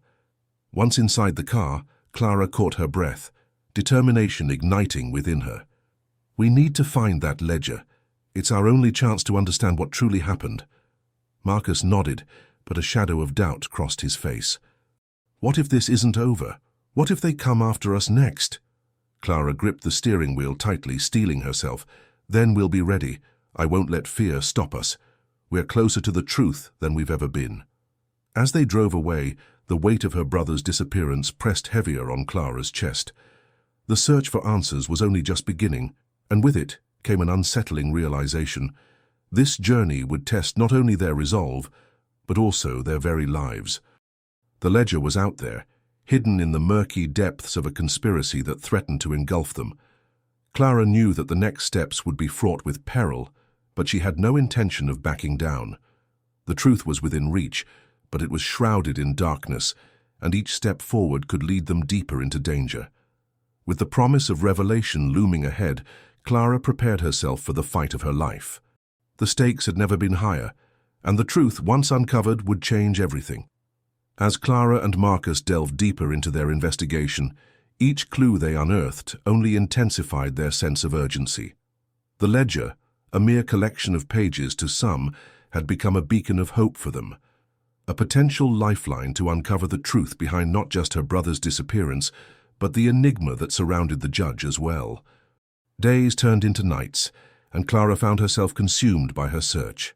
Once inside the car, Clara caught her breath, determination igniting within her. We need to find that ledger. It's our only chance to understand what truly happened. Marcus nodded, but a shadow of doubt crossed his face. What if this isn't over? What if they come after us next? Clara gripped the steering wheel tightly, steeling herself. Then we'll be ready. I won't let fear stop us. We're closer to the truth than we've ever been. As they drove away, the weight of her brother's disappearance pressed heavier on Clara's chest. The search for answers was only just beginning, and with it came an unsettling realization. This journey would test not only their resolve, but also their very lives. The ledger was out there, hidden in the murky depths of a conspiracy that threatened to engulf them. Clara knew that the next steps would be fraught with peril, but she had no intention of backing down. The truth was within reach, but it was shrouded in darkness, and each step forward could lead them deeper into danger. With the promise of revelation looming ahead, Clara prepared herself for the fight of her life. The stakes had never been higher, and the truth, once uncovered, would change everything. As Clara and Marcus delved deeper into their investigation, each clue they unearthed only intensified their sense of urgency. The ledger, a mere collection of pages to some, had become a beacon of hope for them, a potential lifeline to uncover the truth behind not just her brother's disappearance, but the enigma that surrounded the judge as well. Days turned into nights, and Clara found herself consumed by her search.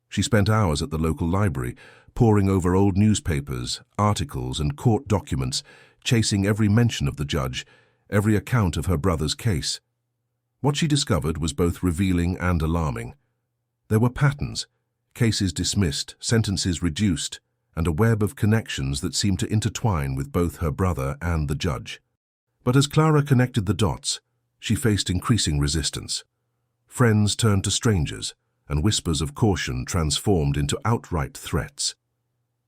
She spent hours at the local library, poring over old newspapers, articles, and court documents, chasing every mention of the judge, every account of her brother's case. What she discovered was both revealing and alarming. There were patterns, cases dismissed, sentences reduced, and a web of connections that seemed to intertwine with both her brother and the judge. But as Clara connected the dots, she faced increasing resistance. Friends turned to strangers, and whispers of caution transformed into outright threats.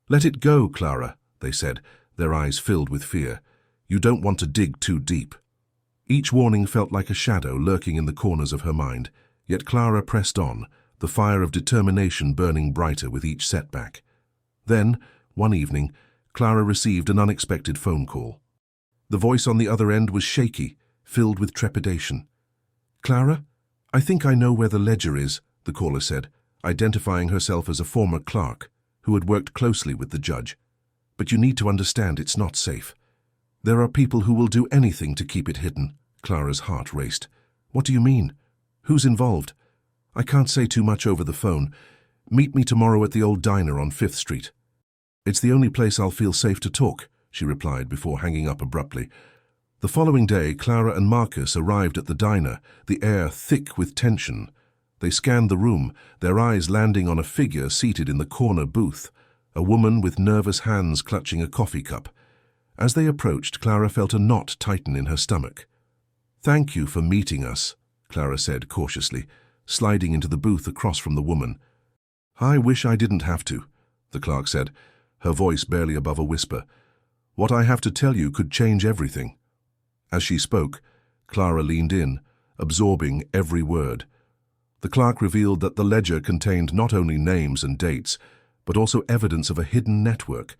"Let it go, Clara," they said, their eyes filled with fear. "You don't want to dig too deep." Each warning felt like a shadow lurking in the corners of her mind, yet Clara pressed on, the fire of determination burning brighter with each setback. Then, one evening, Clara received an unexpected phone call. The voice on the other end was shaky, filled with trepidation. "Clara, I think I know where the ledger is," the caller said, identifying herself as a former clerk who had worked closely with the judge. "But you need to understand it's not safe. There are people who will do anything to keep it hidden." Clara's heart raced. "What do you mean? Who's involved?" "I can't say too much over the phone. Meet me tomorrow at the old diner on 5th Street. "It's the only place I'll feel safe to talk," she replied before hanging up abruptly. The following day, Clara and Marcus arrived at the diner, the air thick with tension. They scanned the room, their eyes landing on a figure seated in the corner booth, a woman with nervous hands clutching a coffee cup. As they approached, Clara felt a knot tighten in her stomach. "Thank you for meeting us," Clara said cautiously, sliding into the booth across from the woman. "I wish I didn't have to," the clerk said, her voice barely above a whisper. "What I have to tell you could change everything." As she spoke, Clara leaned in, absorbing every word. The clerk revealed that the ledger contained not only names and dates, but also evidence of a hidden network,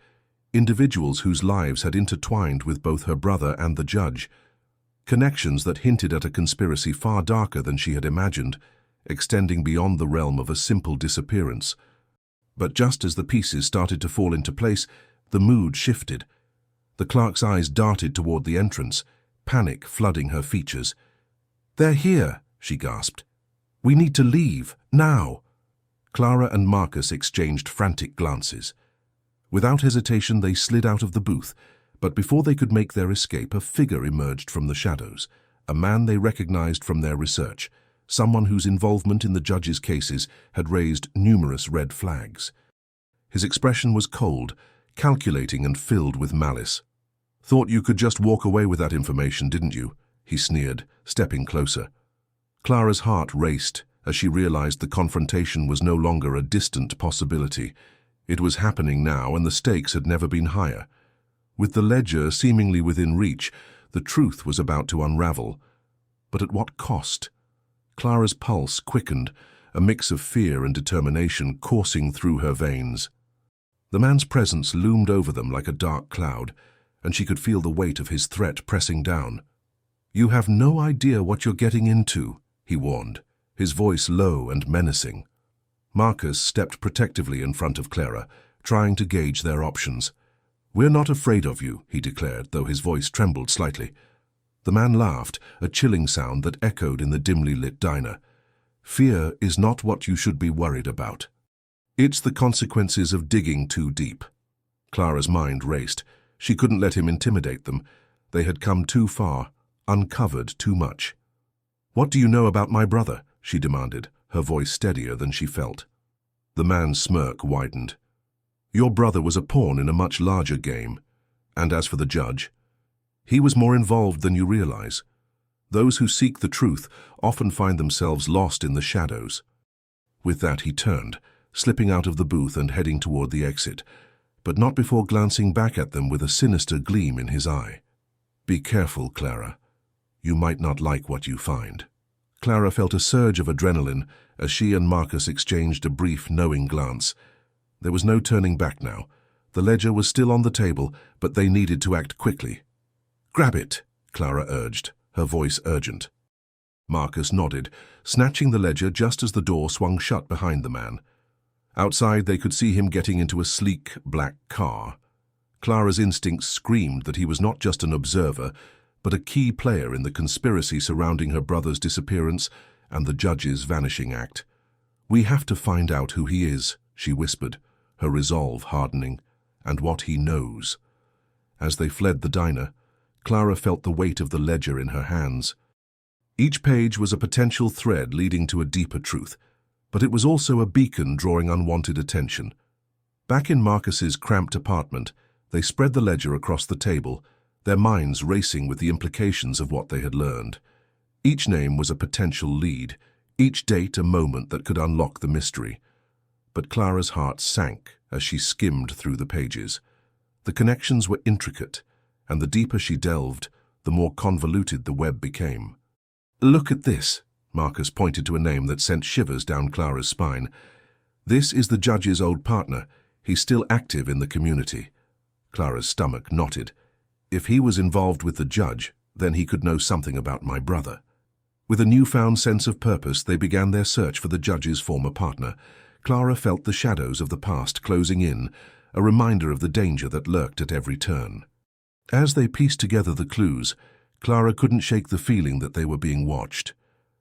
individuals whose lives had intertwined with both her brother and the judge, connections that hinted at a conspiracy far darker than she had imagined, extending beyond the realm of a simple disappearance. But just as the pieces started to fall into place, the mood shifted. The clerk's eyes darted toward the entrance, panic flooding her features. "They're here," she gasped. "We need to leave, now." Clara and Marcus exchanged frantic glances. Without hesitation, they slid out of the booth, but before they could make their escape, a figure emerged from the shadows, a man they recognized from their research, someone whose involvement in the judge's cases had raised numerous red flags. His expression was cold, calculating and filled with malice. "Thought you could just walk away with that information, didn't you?" he sneered, stepping closer. Clara's heart raced as she realized the confrontation was no longer a distant possibility. It was happening now, and the stakes had never been higher. With the ledger seemingly within reach, the truth was about to unravel. But at what cost? Clara's pulse quickened, a mix of fear and determination coursing through her veins. The man's presence loomed over them like a dark cloud, and she could feel the weight of his threat pressing down. "You have no idea what you're getting into," he warned, his voice low and menacing. Marcus stepped protectively in front of Clara, trying to gauge their options. "We're not afraid of you," he declared, though his voice trembled slightly. The man laughed, a chilling sound that echoed in the dimly lit diner. "Fear is not what you should be worried about. It's the consequences of digging too deep." Clara's mind raced. She couldn't let him intimidate them. They had come too far, uncovered too much. "What do you know about my brother?" she demanded, her voice steadier than she felt. The man's smirk widened. "Your brother was a pawn in a much larger game. And as for the judge, he was more involved than you realize. Those who seek the truth often find themselves lost in the shadows." With that he turned, slipping out of the booth and heading toward the exit, but not before glancing back at them with a sinister gleam in his eye. "Be careful, Clara. You might not like what you find." Clara felt a surge of adrenaline as she and Marcus exchanged a brief, knowing glance. There was no turning back now. The ledger was still on the table, but they needed to act quickly. "Grab it," Clara urged, her voice urgent. Marcus nodded, snatching the ledger just as the door swung shut behind the man. Outside, they could see him getting into a sleek, black car. Clara's instincts screamed that he was not just an observer, but a key player in the conspiracy surrounding her brother's disappearance and the judge's vanishing act. "We have to find out who he is," she whispered, her resolve hardening, "and what he knows." As they fled the diner, Clara felt the weight of the ledger in her hands. Each page was a potential thread leading to a deeper truth, but it was also a beacon drawing unwanted attention. Back in Marcus's cramped apartment, they spread the ledger across the table, their minds racing with the implications of what they had learned. Each name was a potential lead, each date a moment that could unlock the mystery. But Clara's heart sank as she skimmed through the pages. The connections were intricate, and the deeper she delved, the more convoluted the web became. "Look at this," Marcus pointed to a name that sent shivers down Clara's spine. "This is the judge's old partner. He's still active in the community." Clara's stomach knotted. If he was involved with the judge, then he could know something about my brother. With a newfound sense of purpose, they began their search for the judge's former partner. Clara felt the shadows of the past closing in, a reminder of the danger that lurked at every turn. As they pieced together the clues, Clara couldn't shake the feeling that they were being watched.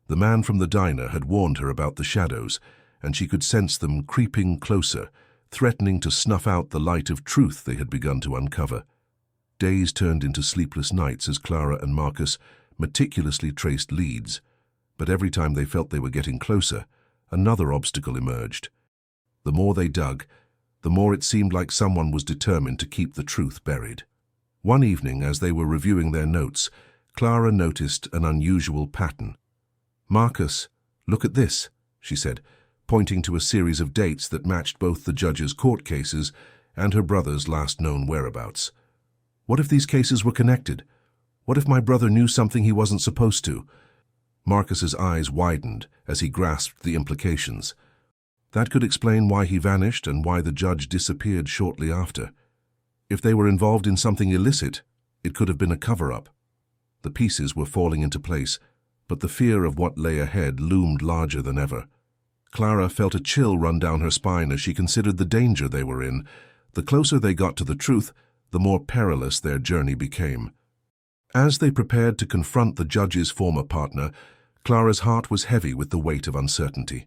The man from the diner had warned her about the shadows, and she could sense them creeping closer, threatening to snuff out the light of truth they had begun to uncover. Days turned into sleepless nights as Clara and Marcus meticulously traced leads, but every time they felt they were getting closer, another obstacle emerged. The more they dug, the more it seemed like someone was determined to keep the truth buried. One evening, as they were reviewing their notes, Clara noticed an unusual pattern. "Marcus, look at this," she said, pointing to a series of dates that matched both the judge's court cases and her brother's last known whereabouts. "What if these cases were connected? What if my brother knew something he wasn't supposed to?" Marcus's eyes widened as he grasped the implications. That could explain why he vanished and why the judge disappeared shortly after. If they were involved in something illicit, it could have been a cover-up. The pieces were falling into place, but the fear of what lay ahead loomed larger than ever. Clara felt a chill run down her spine as she considered the danger they were in. The closer they got to the truth, the more perilous their journey became. As they prepared to confront the judge's former partner, Clara's heart was heavy with the weight of uncertainty.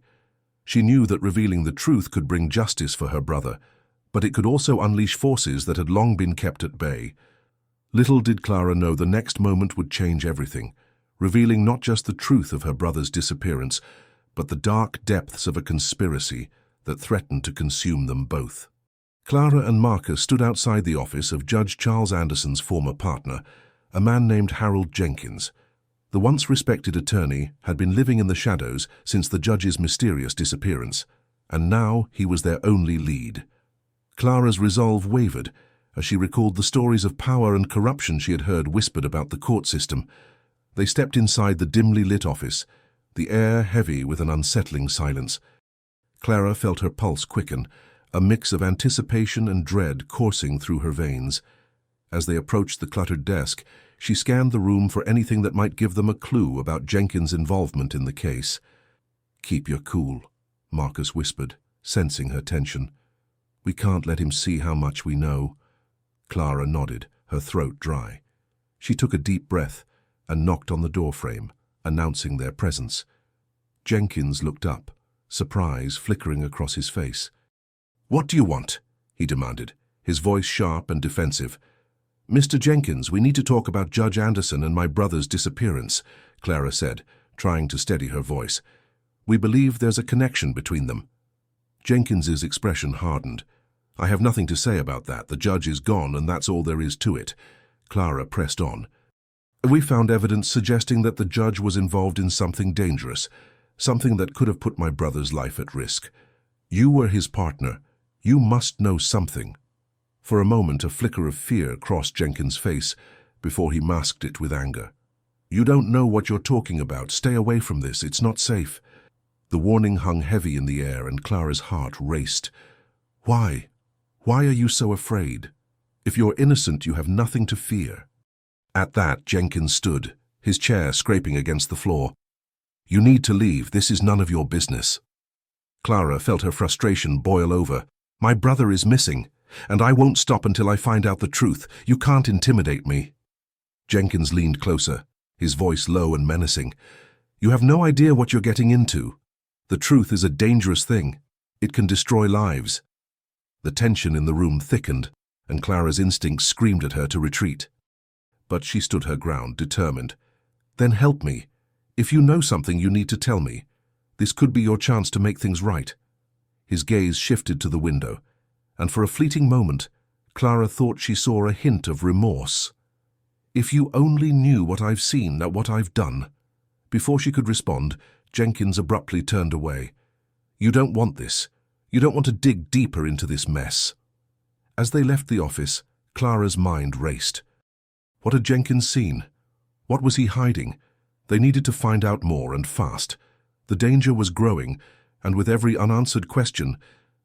She knew that revealing the truth could bring justice for her brother, but it could also unleash forces that had long been kept at bay. Little did Clara know the next moment would change everything, revealing not just the truth of her brother's disappearance, but the dark depths of a conspiracy that threatened to consume them both. Clara and Marcus stood outside the office of Judge Charles Anderson's former partner, a man named Harold Jenkins. The once respected attorney had been living in the shadows since the judge's mysterious disappearance, and now he was their only lead. Clara's resolve wavered as she recalled the stories of power and corruption she had heard whispered about the court system. They stepped inside the dimly lit office, the air heavy with an unsettling silence. Clara felt her pulse quicken, a mix of anticipation and dread coursing through her veins. As they approached the cluttered desk, she scanned the room for anything that might give them a clue about Jenkins' involvement in the case. "Keep your cool," Marcus whispered, sensing her tension. "We can't let him see how much we know." Clara nodded, her throat dry. She took a deep breath and knocked on the doorframe, announcing their presence. Jenkins looked up, surprise flickering across his face. "What do you want?" he demanded, his voice sharp and defensive. "Mr. Jenkins, we need to talk about Judge Anderson and my brother's disappearance," Clara said, trying to steady her voice. "We believe there's a connection between them." Jenkins's expression hardened. "I have nothing to say about that. The judge is gone, and that's all there is to it." Clara pressed on. "We found evidence suggesting that the judge was involved in something dangerous, something that could have put my brother's life at risk. You were his partner. You must know something." For a moment, a flicker of fear crossed Jenkins' face before he masked it with anger. "You don't know what you're talking about. Stay away from this. It's not safe." The warning hung heavy in the air, and Clara's heart raced. "Why? Why are you so afraid? If you're innocent, you have nothing to fear." At that, Jenkins stood, his chair scraping against the floor. "You need to leave. This is none of your business." Clara felt her frustration boil over. "My brother is missing, and I won't stop until I find out the truth. You can't intimidate me." Jenkins leaned closer, his voice low and menacing. "You have no idea what you're getting into. The truth is a dangerous thing. It can destroy lives." The tension in the room thickened, and Clara's instincts screamed at her to retreat. But she stood her ground, determined. "Then help me. If you know something, you need to tell me. This could be your chance to make things right." His gaze shifted to the window, and for a fleeting moment, Clara thought she saw a hint of remorse. "If you only knew what I've seen, what I've done." Before she could respond, Jenkins abruptly turned away. "You don't want this. You don't want to dig deeper into this mess." As they left the office, Clara's mind raced. What had Jenkins seen? What was he hiding? They needed to find out more, and fast. The danger was growing, and with every unanswered question,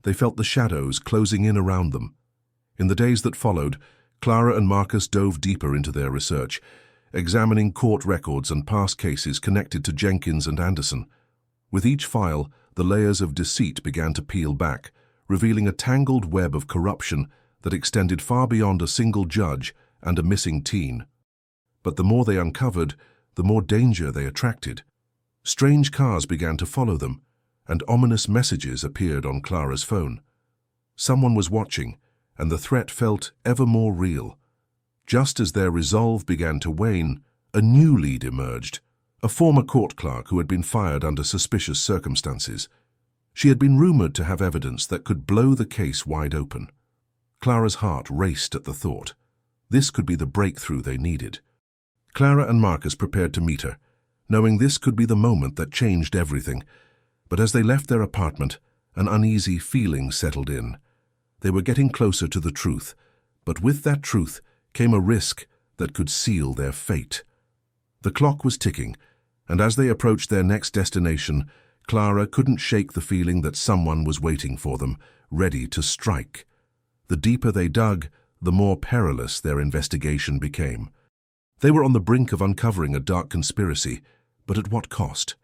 they felt the shadows closing in around them. In the days that followed, Clara and Marcus dove deeper into their research, examining court records and past cases connected to Jenkins and Anderson. With each file, the layers of deceit began to peel back, revealing a tangled web of corruption that extended far beyond a single judge and a missing teen. But the more they uncovered, the more danger they attracted. Strange cars began to follow them, and ominous messages appeared on Clara's phone. Someone was watching, and the threat felt ever more real. Just as their resolve began to wane, a new lead emerged, a former court clerk who had been fired under suspicious circumstances. She had been rumored to have evidence that could blow the case wide open. Clara's heart raced at the thought. This could be the breakthrough they needed. Clara and Marcus prepared to meet her, knowing this could be the moment that changed everything. But as they left their apartment, an uneasy feeling settled in. They were getting closer to the truth, but with that truth came a risk that could seal their fate. The clock was ticking, and as they approached their next destination, Clara couldn't shake the feeling that someone was waiting for them, ready to strike. The deeper they dug, the more perilous their investigation became. They were on the brink of uncovering a dark conspiracy, but at what cost?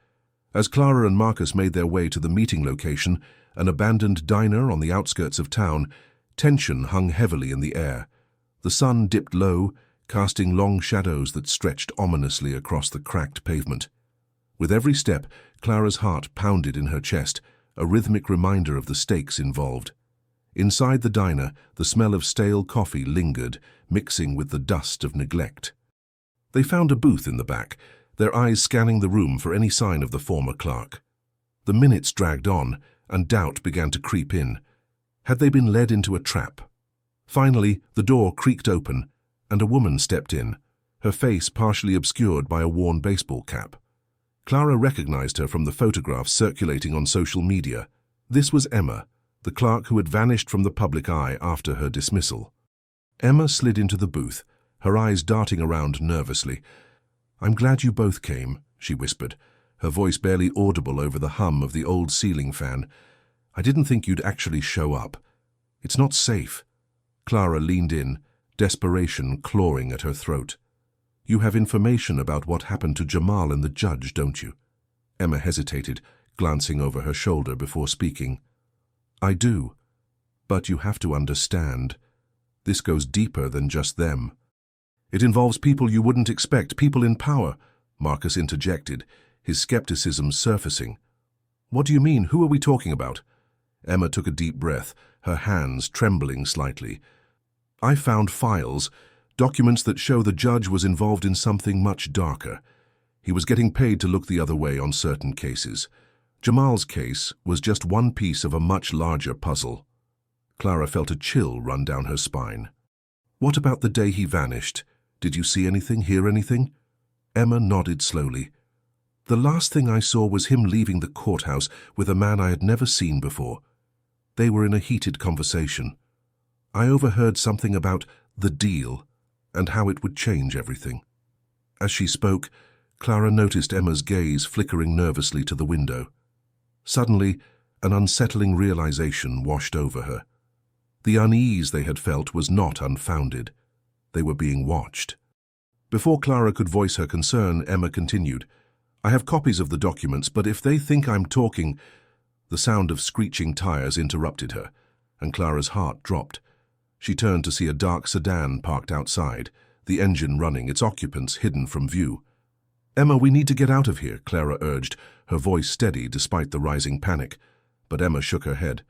As Clara and Marcus made their way to the meeting location, an abandoned diner on the outskirts of town, tension hung heavily in the air. The sun dipped low, casting long shadows that stretched ominously across the cracked pavement. With every step, Clara's heart pounded in her chest, a rhythmic reminder of the stakes involved. Inside the diner, the smell of stale coffee lingered, mixing with the dust of neglect. They found a booth in the back, their eyes scanning the room for any sign of the former clerk. The minutes dragged on, and doubt began to creep in. Had they been led into a trap? Finally, the door creaked open, and a woman stepped in, her face partially obscured by a worn baseball cap. Clara recognized her from the photographs circulating on social media. This was Emma, the clerk who had vanished from the public eye after her dismissal. Emma slid into the booth, her eyes darting around nervously. "I'm glad you both came," she whispered, her voice barely audible over the hum of the old ceiling fan. "I didn't think you'd actually show up. It's not safe." Clara leaned in, desperation clawing at her throat. "You have information about what happened to Jamal and the judge, don't you?" Emma hesitated, glancing over her shoulder before speaking. "I do. But you have to understand. This goes deeper than just them. It involves people you wouldn't expect, people in power," Marcus interjected, his skepticism surfacing. "What do you mean? Who are we talking about?" Emma took a deep breath, her hands trembling slightly. "I found files, documents that show the judge was involved in something much darker. He was getting paid to look the other way on certain cases. Jamal's case was just one piece of a much larger puzzle." Clara felt a chill run down her spine. "What about the day he vanished? Did you see anything, hear anything?" Emma nodded slowly. "The last thing I saw was him leaving the courthouse with a man I had never seen before. They were in a heated conversation. I overheard something about the deal and how it would change everything." As she spoke, Clara noticed Emma's gaze flickering nervously to the window. Suddenly, an unsettling realization washed over her. The unease they had felt was not unfounded. They were being watched. Before Clara could voice her concern, Emma continued, "I have copies of the documents, but if they think I'm talking—" The sound of screeching tires interrupted her, and Clara's heart dropped. She turned to see a dark sedan parked outside, the engine running, its occupants hidden from view. "Emma, we need to get out of here," Clara urged, her voice steady despite the rising panic. But Emma shook her head.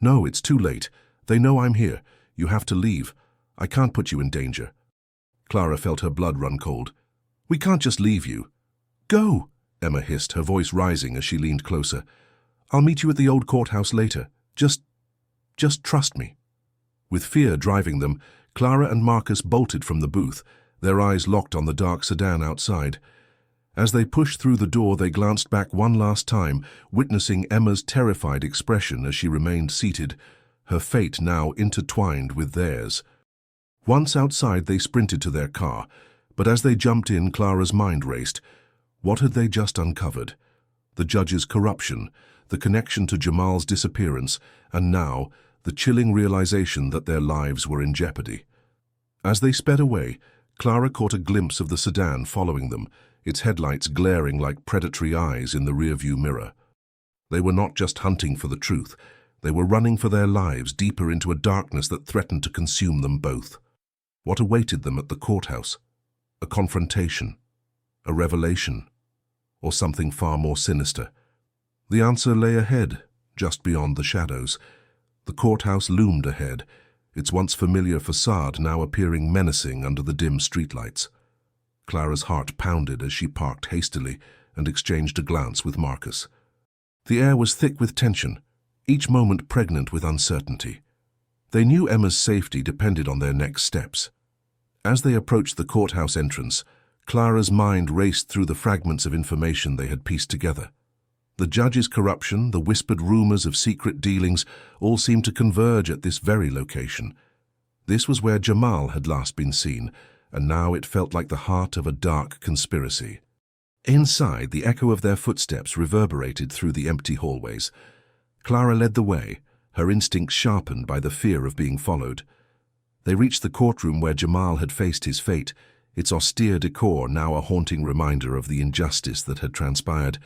"No, it's too late. They know I'm here. You have to leave. I can't put you in danger." Clara felt her blood run cold. "We can't just leave you." "Go!" Emma hissed, her voice rising as she leaned closer. "I'll meet you at the old courthouse later. Just trust me." With fear driving them, Clara and Marcus bolted from the booth, their eyes locked on the dark sedan outside. As they pushed through the door, they glanced back one last time, witnessing Emma's terrified expression as she remained seated, her fate now intertwined with theirs. Once outside, they sprinted to their car, but as they jumped in, Clara's mind raced. What had they just uncovered? The judge's corruption, the connection to Jamal's disappearance, and now, the chilling realization that their lives were in jeopardy. As they sped away, Clara caught a glimpse of the sedan following them, its headlights glaring like predatory eyes in the rearview mirror. They were not just hunting for the truth, they were running for their lives deeper into a darkness that threatened to consume them both. What awaited them at the courthouse? A confrontation? A revelation? Or something far more sinister? The answer lay ahead, just beyond the shadows. The courthouse loomed ahead, its once familiar facade now appearing menacing under the dim streetlights. Clara's heart pounded as she parked hastily and exchanged a glance with Marcus. The air was thick with tension, each moment pregnant with uncertainty. They knew Emma's safety depended on their next steps. As they approached the courthouse entrance, Clara's mind raced through the fragments of information they had pieced together. The judge's corruption, the whispered rumors of secret dealings, all seemed to converge at this very location. This was where Jamal had last been seen, and now it felt like the heart of a dark conspiracy. Inside, the echo of their footsteps reverberated through the empty hallways. Clara led the way, her instincts sharpened by the fear of being followed. They reached the courtroom where Jamal had faced his fate, its austere decor now a haunting reminder of the injustice that had transpired.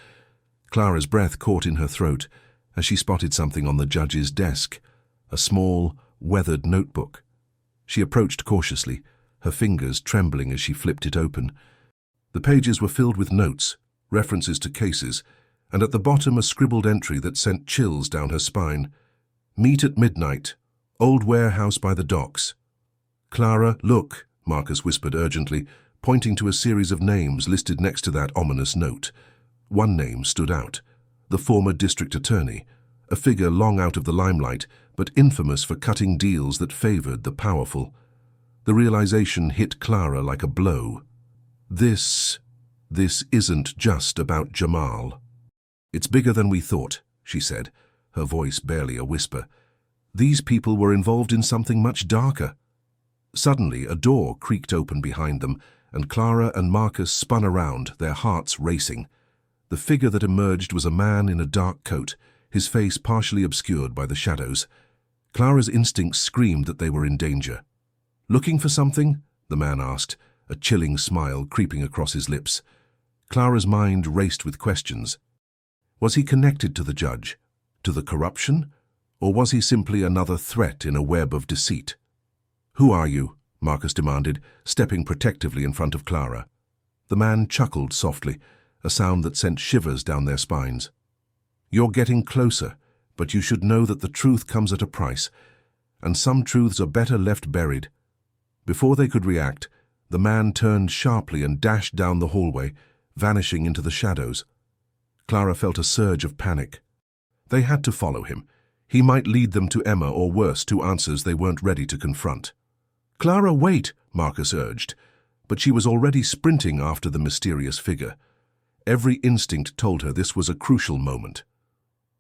Clara's breath caught in her throat as she spotted something on the judge's desk, a small, weathered notebook. She approached cautiously, her fingers trembling as she flipped it open. The pages were filled with notes, references to cases, and at the bottom a scribbled entry that sent chills down her spine. "Meet at midnight. Old warehouse by the docks." "Clara, look," Marcus whispered urgently, pointing to a series of names listed next to that ominous note. One name stood out: the former district attorney, a figure long out of the limelight, but infamous for cutting deals that favored the powerful. The realization hit Clara like a blow. This isn't just about Jamal. "It's bigger than we thought," she said, her voice barely a whisper. "These people were involved in something much darker." Suddenly, a door creaked open behind them, and Clara and Marcus spun around, their hearts racing. The figure that emerged was a man in a dark coat, his face partially obscured by the shadows. Clara's instincts screamed that they were in danger. "Looking for something?" the man asked, a chilling smile creeping across his lips. Clara's mind raced with questions. Was he connected to the judge, to the corruption, or was he simply another threat in a web of deceit? "Who are you?" Marcus demanded, stepping protectively in front of Clara. The man chuckled softly, a sound that sent shivers down their spines. "You're getting closer, but you should know that the truth comes at a price, and some truths are better left buried." Before they could react, the man turned sharply and dashed down the hallway, vanishing into the shadows. Clara felt a surge of panic. They had to follow him. He might lead them to Emma, or worse, to answers they weren't ready to confront. "Clara, wait," Marcus urged, but she was already sprinting after the mysterious figure. Every instinct told her this was a crucial moment.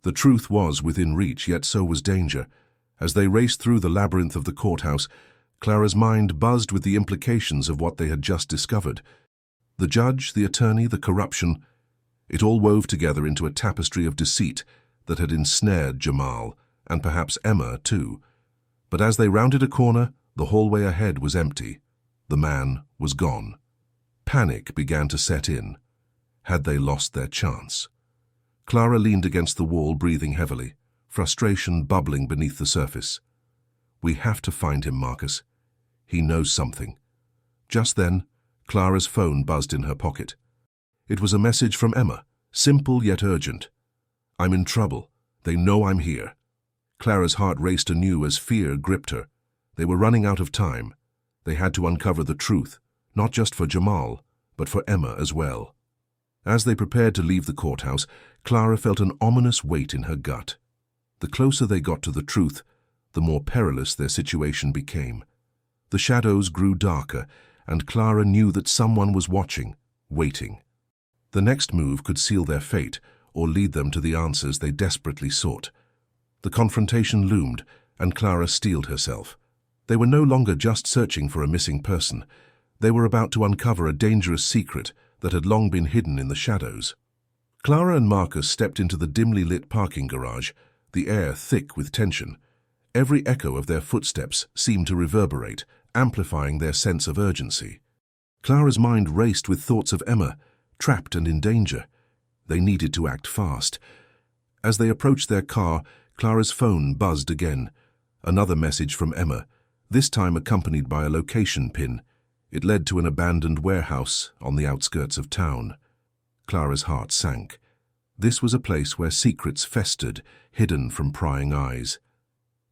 The truth was within reach, yet so was danger. As they raced through the labyrinth of the courthouse, Clara's mind buzzed with the implications of what they had just discovered. The judge, the attorney, the corruption, it all wove together into a tapestry of deceit that had ensnared Jamal, and perhaps Emma too. But as they rounded a corner, the hallway ahead was empty. The man was gone. Panic began to set in. Had they lost their chance? Clara leaned against the wall, breathing heavily, frustration bubbling beneath the surface. "We have to find him, Marcus. He knows something." Just then, Clara's phone buzzed in her pocket. It was a message from Emma, simple yet urgent. "I'm in trouble. They know I'm here." Clara's heart raced anew as fear gripped her. They were running out of time. They had to uncover the truth, not just for Jamal, but for Emma as well. As they prepared to leave the courthouse, Clara felt an ominous weight in her gut. The closer they got to the truth, the more perilous their situation became. The shadows grew darker, and Clara knew that someone was watching, waiting. The next move could seal their fate or lead them to the answers they desperately sought. The confrontation loomed, and Clara steeled herself. They were no longer just searching for a missing person. They were about to uncover a dangerous secret that had long been hidden in the shadows. Clara and Marcus stepped into the dimly lit parking garage, the air thick with tension. Every echo of their footsteps seemed to reverberate, amplifying their sense of urgency. Clara's mind raced with thoughts of Emma, trapped and in danger. They needed to act fast. As they approached their car, Clara's phone buzzed again. Another message from Emma, this time accompanied by a location pin. It led to an abandoned warehouse on the outskirts of town. Clara's heart sank. This was a place where secrets festered, hidden from prying eyes.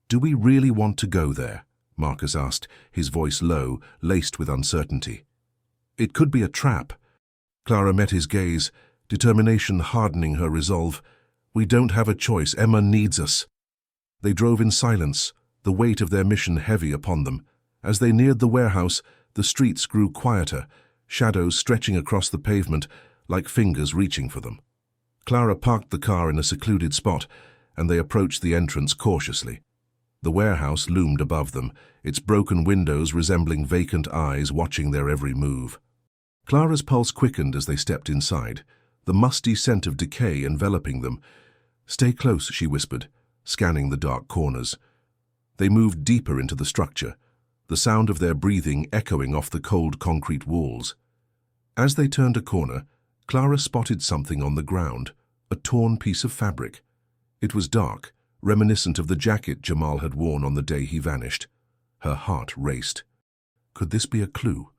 "Do we really want to go there?" Marcus asked, his voice low, laced with uncertainty. "It could be a trap." Clara met his gaze, determination hardening her resolve. "We don't have a choice. Emma needs us." They drove in silence, the weight of their mission heavy upon them. As they neared the warehouse, the streets grew quieter, shadows stretching across the pavement like fingers reaching for them. Clara parked the car in a secluded spot, and they approached the entrance cautiously. The warehouse loomed above them, its broken windows resembling vacant eyes watching their every move. Clara's pulse quickened as they stepped inside, the musty scent of decay enveloping them. "Stay close," she whispered, scanning the dark corners. They moved deeper into the structure. the sound of their breathing echoing off the cold concrete walls. As they turned a corner, Clara spotted something on the ground, a torn piece of fabric. It was dark, reminiscent of the jacket Jamal had worn on the day he vanished. Her heart raced. Could this be a clue?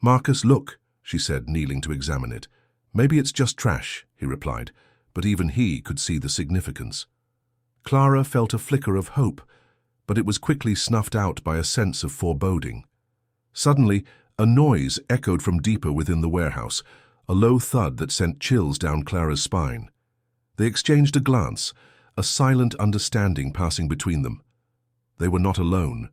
"Marcus, look," she said, kneeling to examine it. "Maybe it's just trash," he replied, but even he could see the significance. Clara felt a flicker of hope, but it was quickly snuffed out by a sense of foreboding. Suddenly, a noise echoed from deeper within the warehouse, a low thud that sent chills down Clara's spine. They exchanged a glance, a silent understanding passing between them. They were not alone.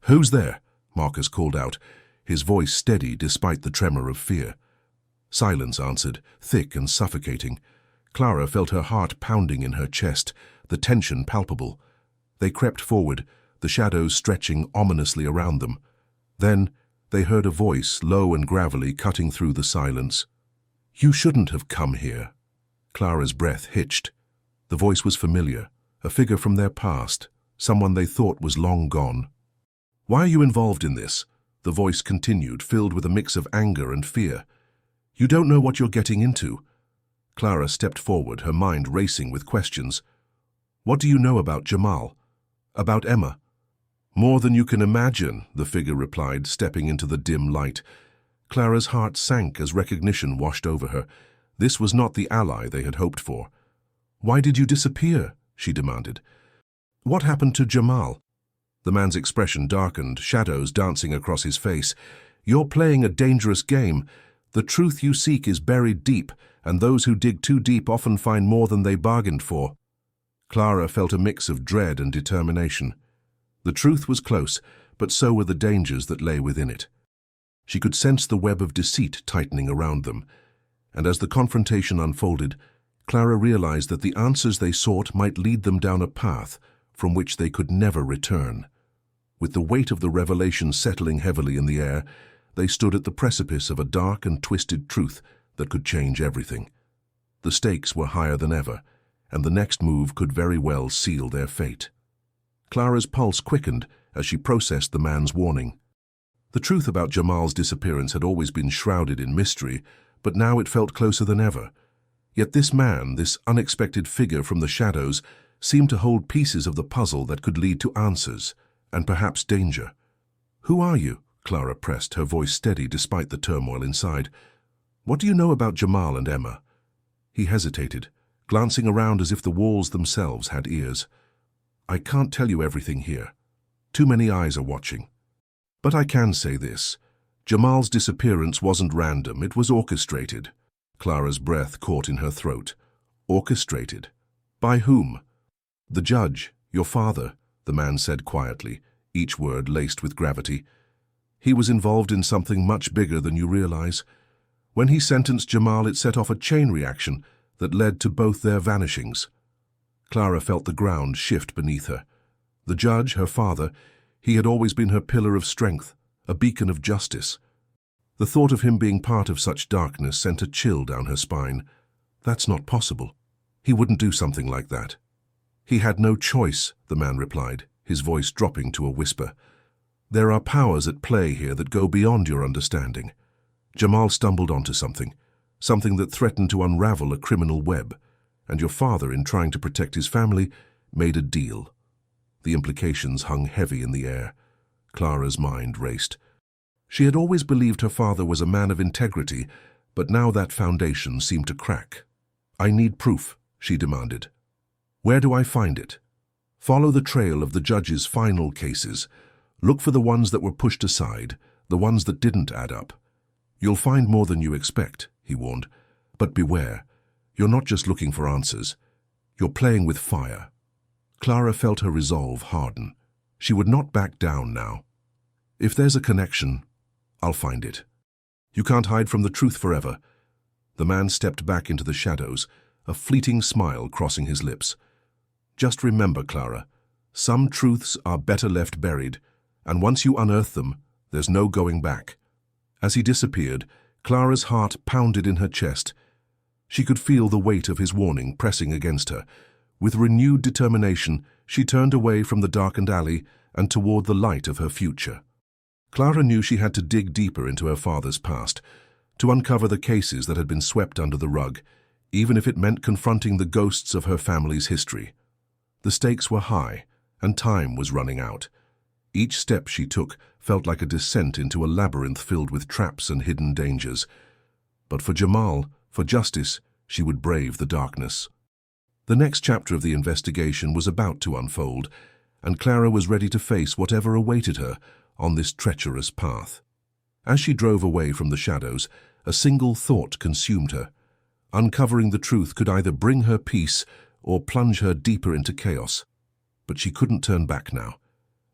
"Who's there?" Marcus called out, his voice steady despite the tremor of fear. Silence answered, thick and suffocating. Clara felt her heart pounding in her chest, the tension palpable. They crept forward, the shadows stretching ominously around them. Then they heard a voice, low and gravelly, cutting through the silence. "You shouldn't have come here." Clara's breath hitched. The voice was familiar, a figure from their past, someone they thought was long gone. "Why are you involved in this?" The voice continued, filled with a mix of anger and fear. "You don't know what you're getting into." Clara stepped forward, her mind racing with questions. "What do you know about Jamal? About Emma?" "More than you can imagine," the figure replied, stepping into the dim light. Clara's heart sank as recognition washed over her. This was not the ally they had hoped for. "Why did you disappear?" she demanded. "What happened to Jamal?" The man's expression darkened, shadows dancing across his face. "You're playing a dangerous game. The truth you seek is buried deep, and those who dig too deep often find more than they bargained for." Clara felt a mix of dread and determination. The truth was close, but so were the dangers that lay within it. She could sense the web of deceit tightening around them, and as the confrontation unfolded, Clara realized that the answers they sought might lead them down a path from which they could never return. With the weight of the revelation settling heavily in the air, they stood at the precipice of a dark and twisted truth that could change everything. The stakes were higher than ever, and the next move could very well seal their fate. Clara's pulse quickened as she processed the man's warning. The truth about Jamal's disappearance had always been shrouded in mystery, but now it felt closer than ever. Yet this man, this unexpected figure from the shadows, seemed to hold pieces of the puzzle that could lead to answers, and perhaps danger. "Who are you?" Clara pressed, her voice steady despite the turmoil inside. "What do you know about Jamal and Emma?" He hesitated, glancing around as if the walls themselves had ears. "I can't tell you everything here. Too many eyes are watching. But I can say this. Jamal's disappearance wasn't random, it was orchestrated." Clara's breath caught in her throat. "Orchestrated? By whom?" "The judge, your father," the man said quietly, each word laced with gravity. "He was involved in something much bigger than you realize. When he sentenced Jamal, it set off a chain reaction that led to both their vanishings." Clara felt the ground shift beneath her. The judge, her father, he had always been her pillar of strength, a beacon of justice. The thought of him being part of such darkness sent a chill down her spine. "That's not possible. He wouldn't do something like that." "He had no choice," the man replied, his voice dropping to a whisper. "There are powers at play here that go beyond your understanding. Jamal stumbled onto something that threatened to unravel a criminal web, and your father, in trying to protect his family, made a deal." The implications hung heavy in the air. Clara's mind raced. She had always believed her father was a man of integrity, but now that foundation seemed to crack. "I need proof," she demanded. "Where do I find it?" "Follow the trail of the judge's final cases. Look for the ones that were pushed aside, the ones that didn't add up. You'll find more than you expect," he warned. "But beware. You're not just looking for answers. You're playing with fire." Clara felt her resolve harden. She would not back down now. "If there's a connection, I'll find it. You can't hide from the truth forever." The man stepped back into the shadows, a fleeting smile crossing his lips. "Just remember, Clara, some truths are better left buried, and once you unearth them, there's no going back." As he disappeared, Clara's heart pounded in her chest. She could feel the weight of his warning pressing against her. With renewed determination, she turned away from the darkened alley and toward the light of her future. Clara knew she had to dig deeper into her father's past, to uncover the cases that had been swept under the rug, even if it meant confronting the ghosts of her family's history. The stakes were high, and time was running out. Each step she took felt like a descent into a labyrinth filled with traps and hidden dangers. But for Jamal, for justice, she would brave the darkness. The next chapter of the investigation was about to unfold, and Clara was ready to face whatever awaited her on this treacherous path. As she drove away from the shadows, a single thought consumed her. Uncovering the truth could either bring her peace or plunge her deeper into chaos. But she couldn't turn back now.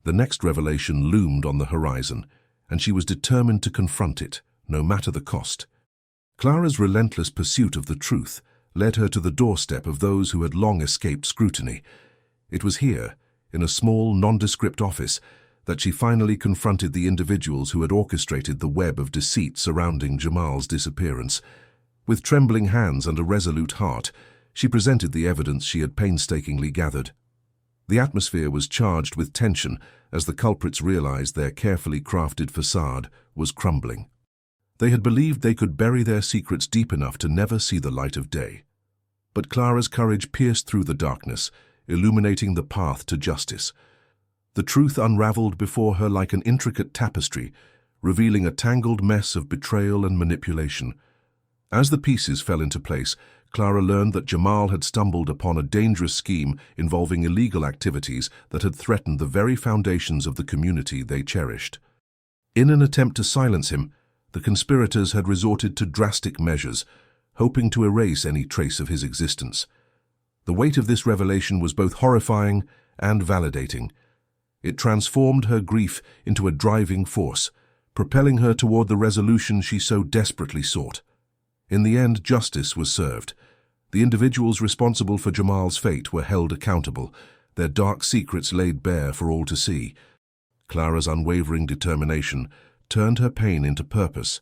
The next revelation loomed on the horizon, and she was determined to confront it, no matter the cost. Clara's relentless pursuit of the truth led her to the doorstep of those who had long escaped scrutiny. It was here, in a small, nondescript office, that she finally confronted the individuals who had orchestrated the web of deceit surrounding Jamal's disappearance. With trembling hands and a resolute heart, she presented the evidence she had painstakingly gathered. The atmosphere was charged with tension as the culprits realized their carefully crafted facade was crumbling. They had believed they could bury their secrets deep enough to never see the light of day. But Clara's courage pierced through the darkness, illuminating the path to justice. The truth unraveled before her like an intricate tapestry, revealing a tangled mess of betrayal and manipulation. As the pieces fell into place, Clara learned that Jamal had stumbled upon a dangerous scheme involving illegal activities that had threatened the very foundations of the community they cherished. In an attempt to silence him, the conspirators had resorted to drastic measures, hoping to erase any trace of his existence. The weight of this revelation was both horrifying and validating. It transformed her grief into a driving force, propelling her toward the resolution she so desperately sought. In the end, justice was served. The individuals responsible for Jamal's fate were held accountable, their dark secrets laid bare for all to see. Clara's unwavering determination turned her pain into purpose,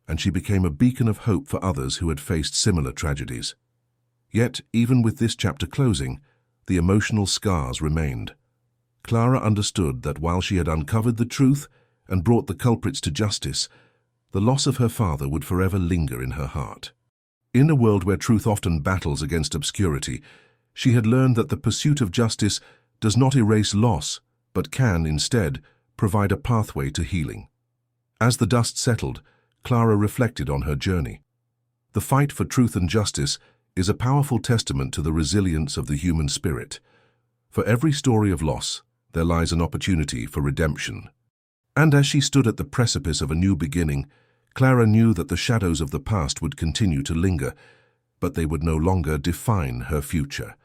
and she became a beacon of hope for others who had faced similar tragedies. Yet, even with this chapter closing, the emotional scars remained. Clara understood that while she had uncovered the truth and brought the culprits to justice, the loss of her father would forever linger in her heart. In a world where truth often battles against obscurity, she had learned that the pursuit of justice does not erase loss, but can, instead, provide a pathway to healing. As the dust settled, Clara reflected on her journey. The fight for truth and justice is a powerful testament to the resilience of the human spirit. For every story of loss, there lies an opportunity for redemption. And as she stood at the precipice of a new beginning, Clara knew that the shadows of the past would continue to linger, but they would no longer define her future.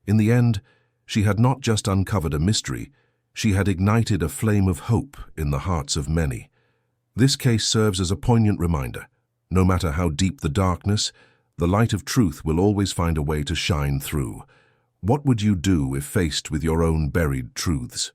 In the end, she had not just uncovered a mystery, she had ignited a flame of hope in the hearts of many. This case serves as a poignant reminder. No matter how deep the darkness, the light of truth will always find a way to shine through. What would you do if faced with your own buried truths?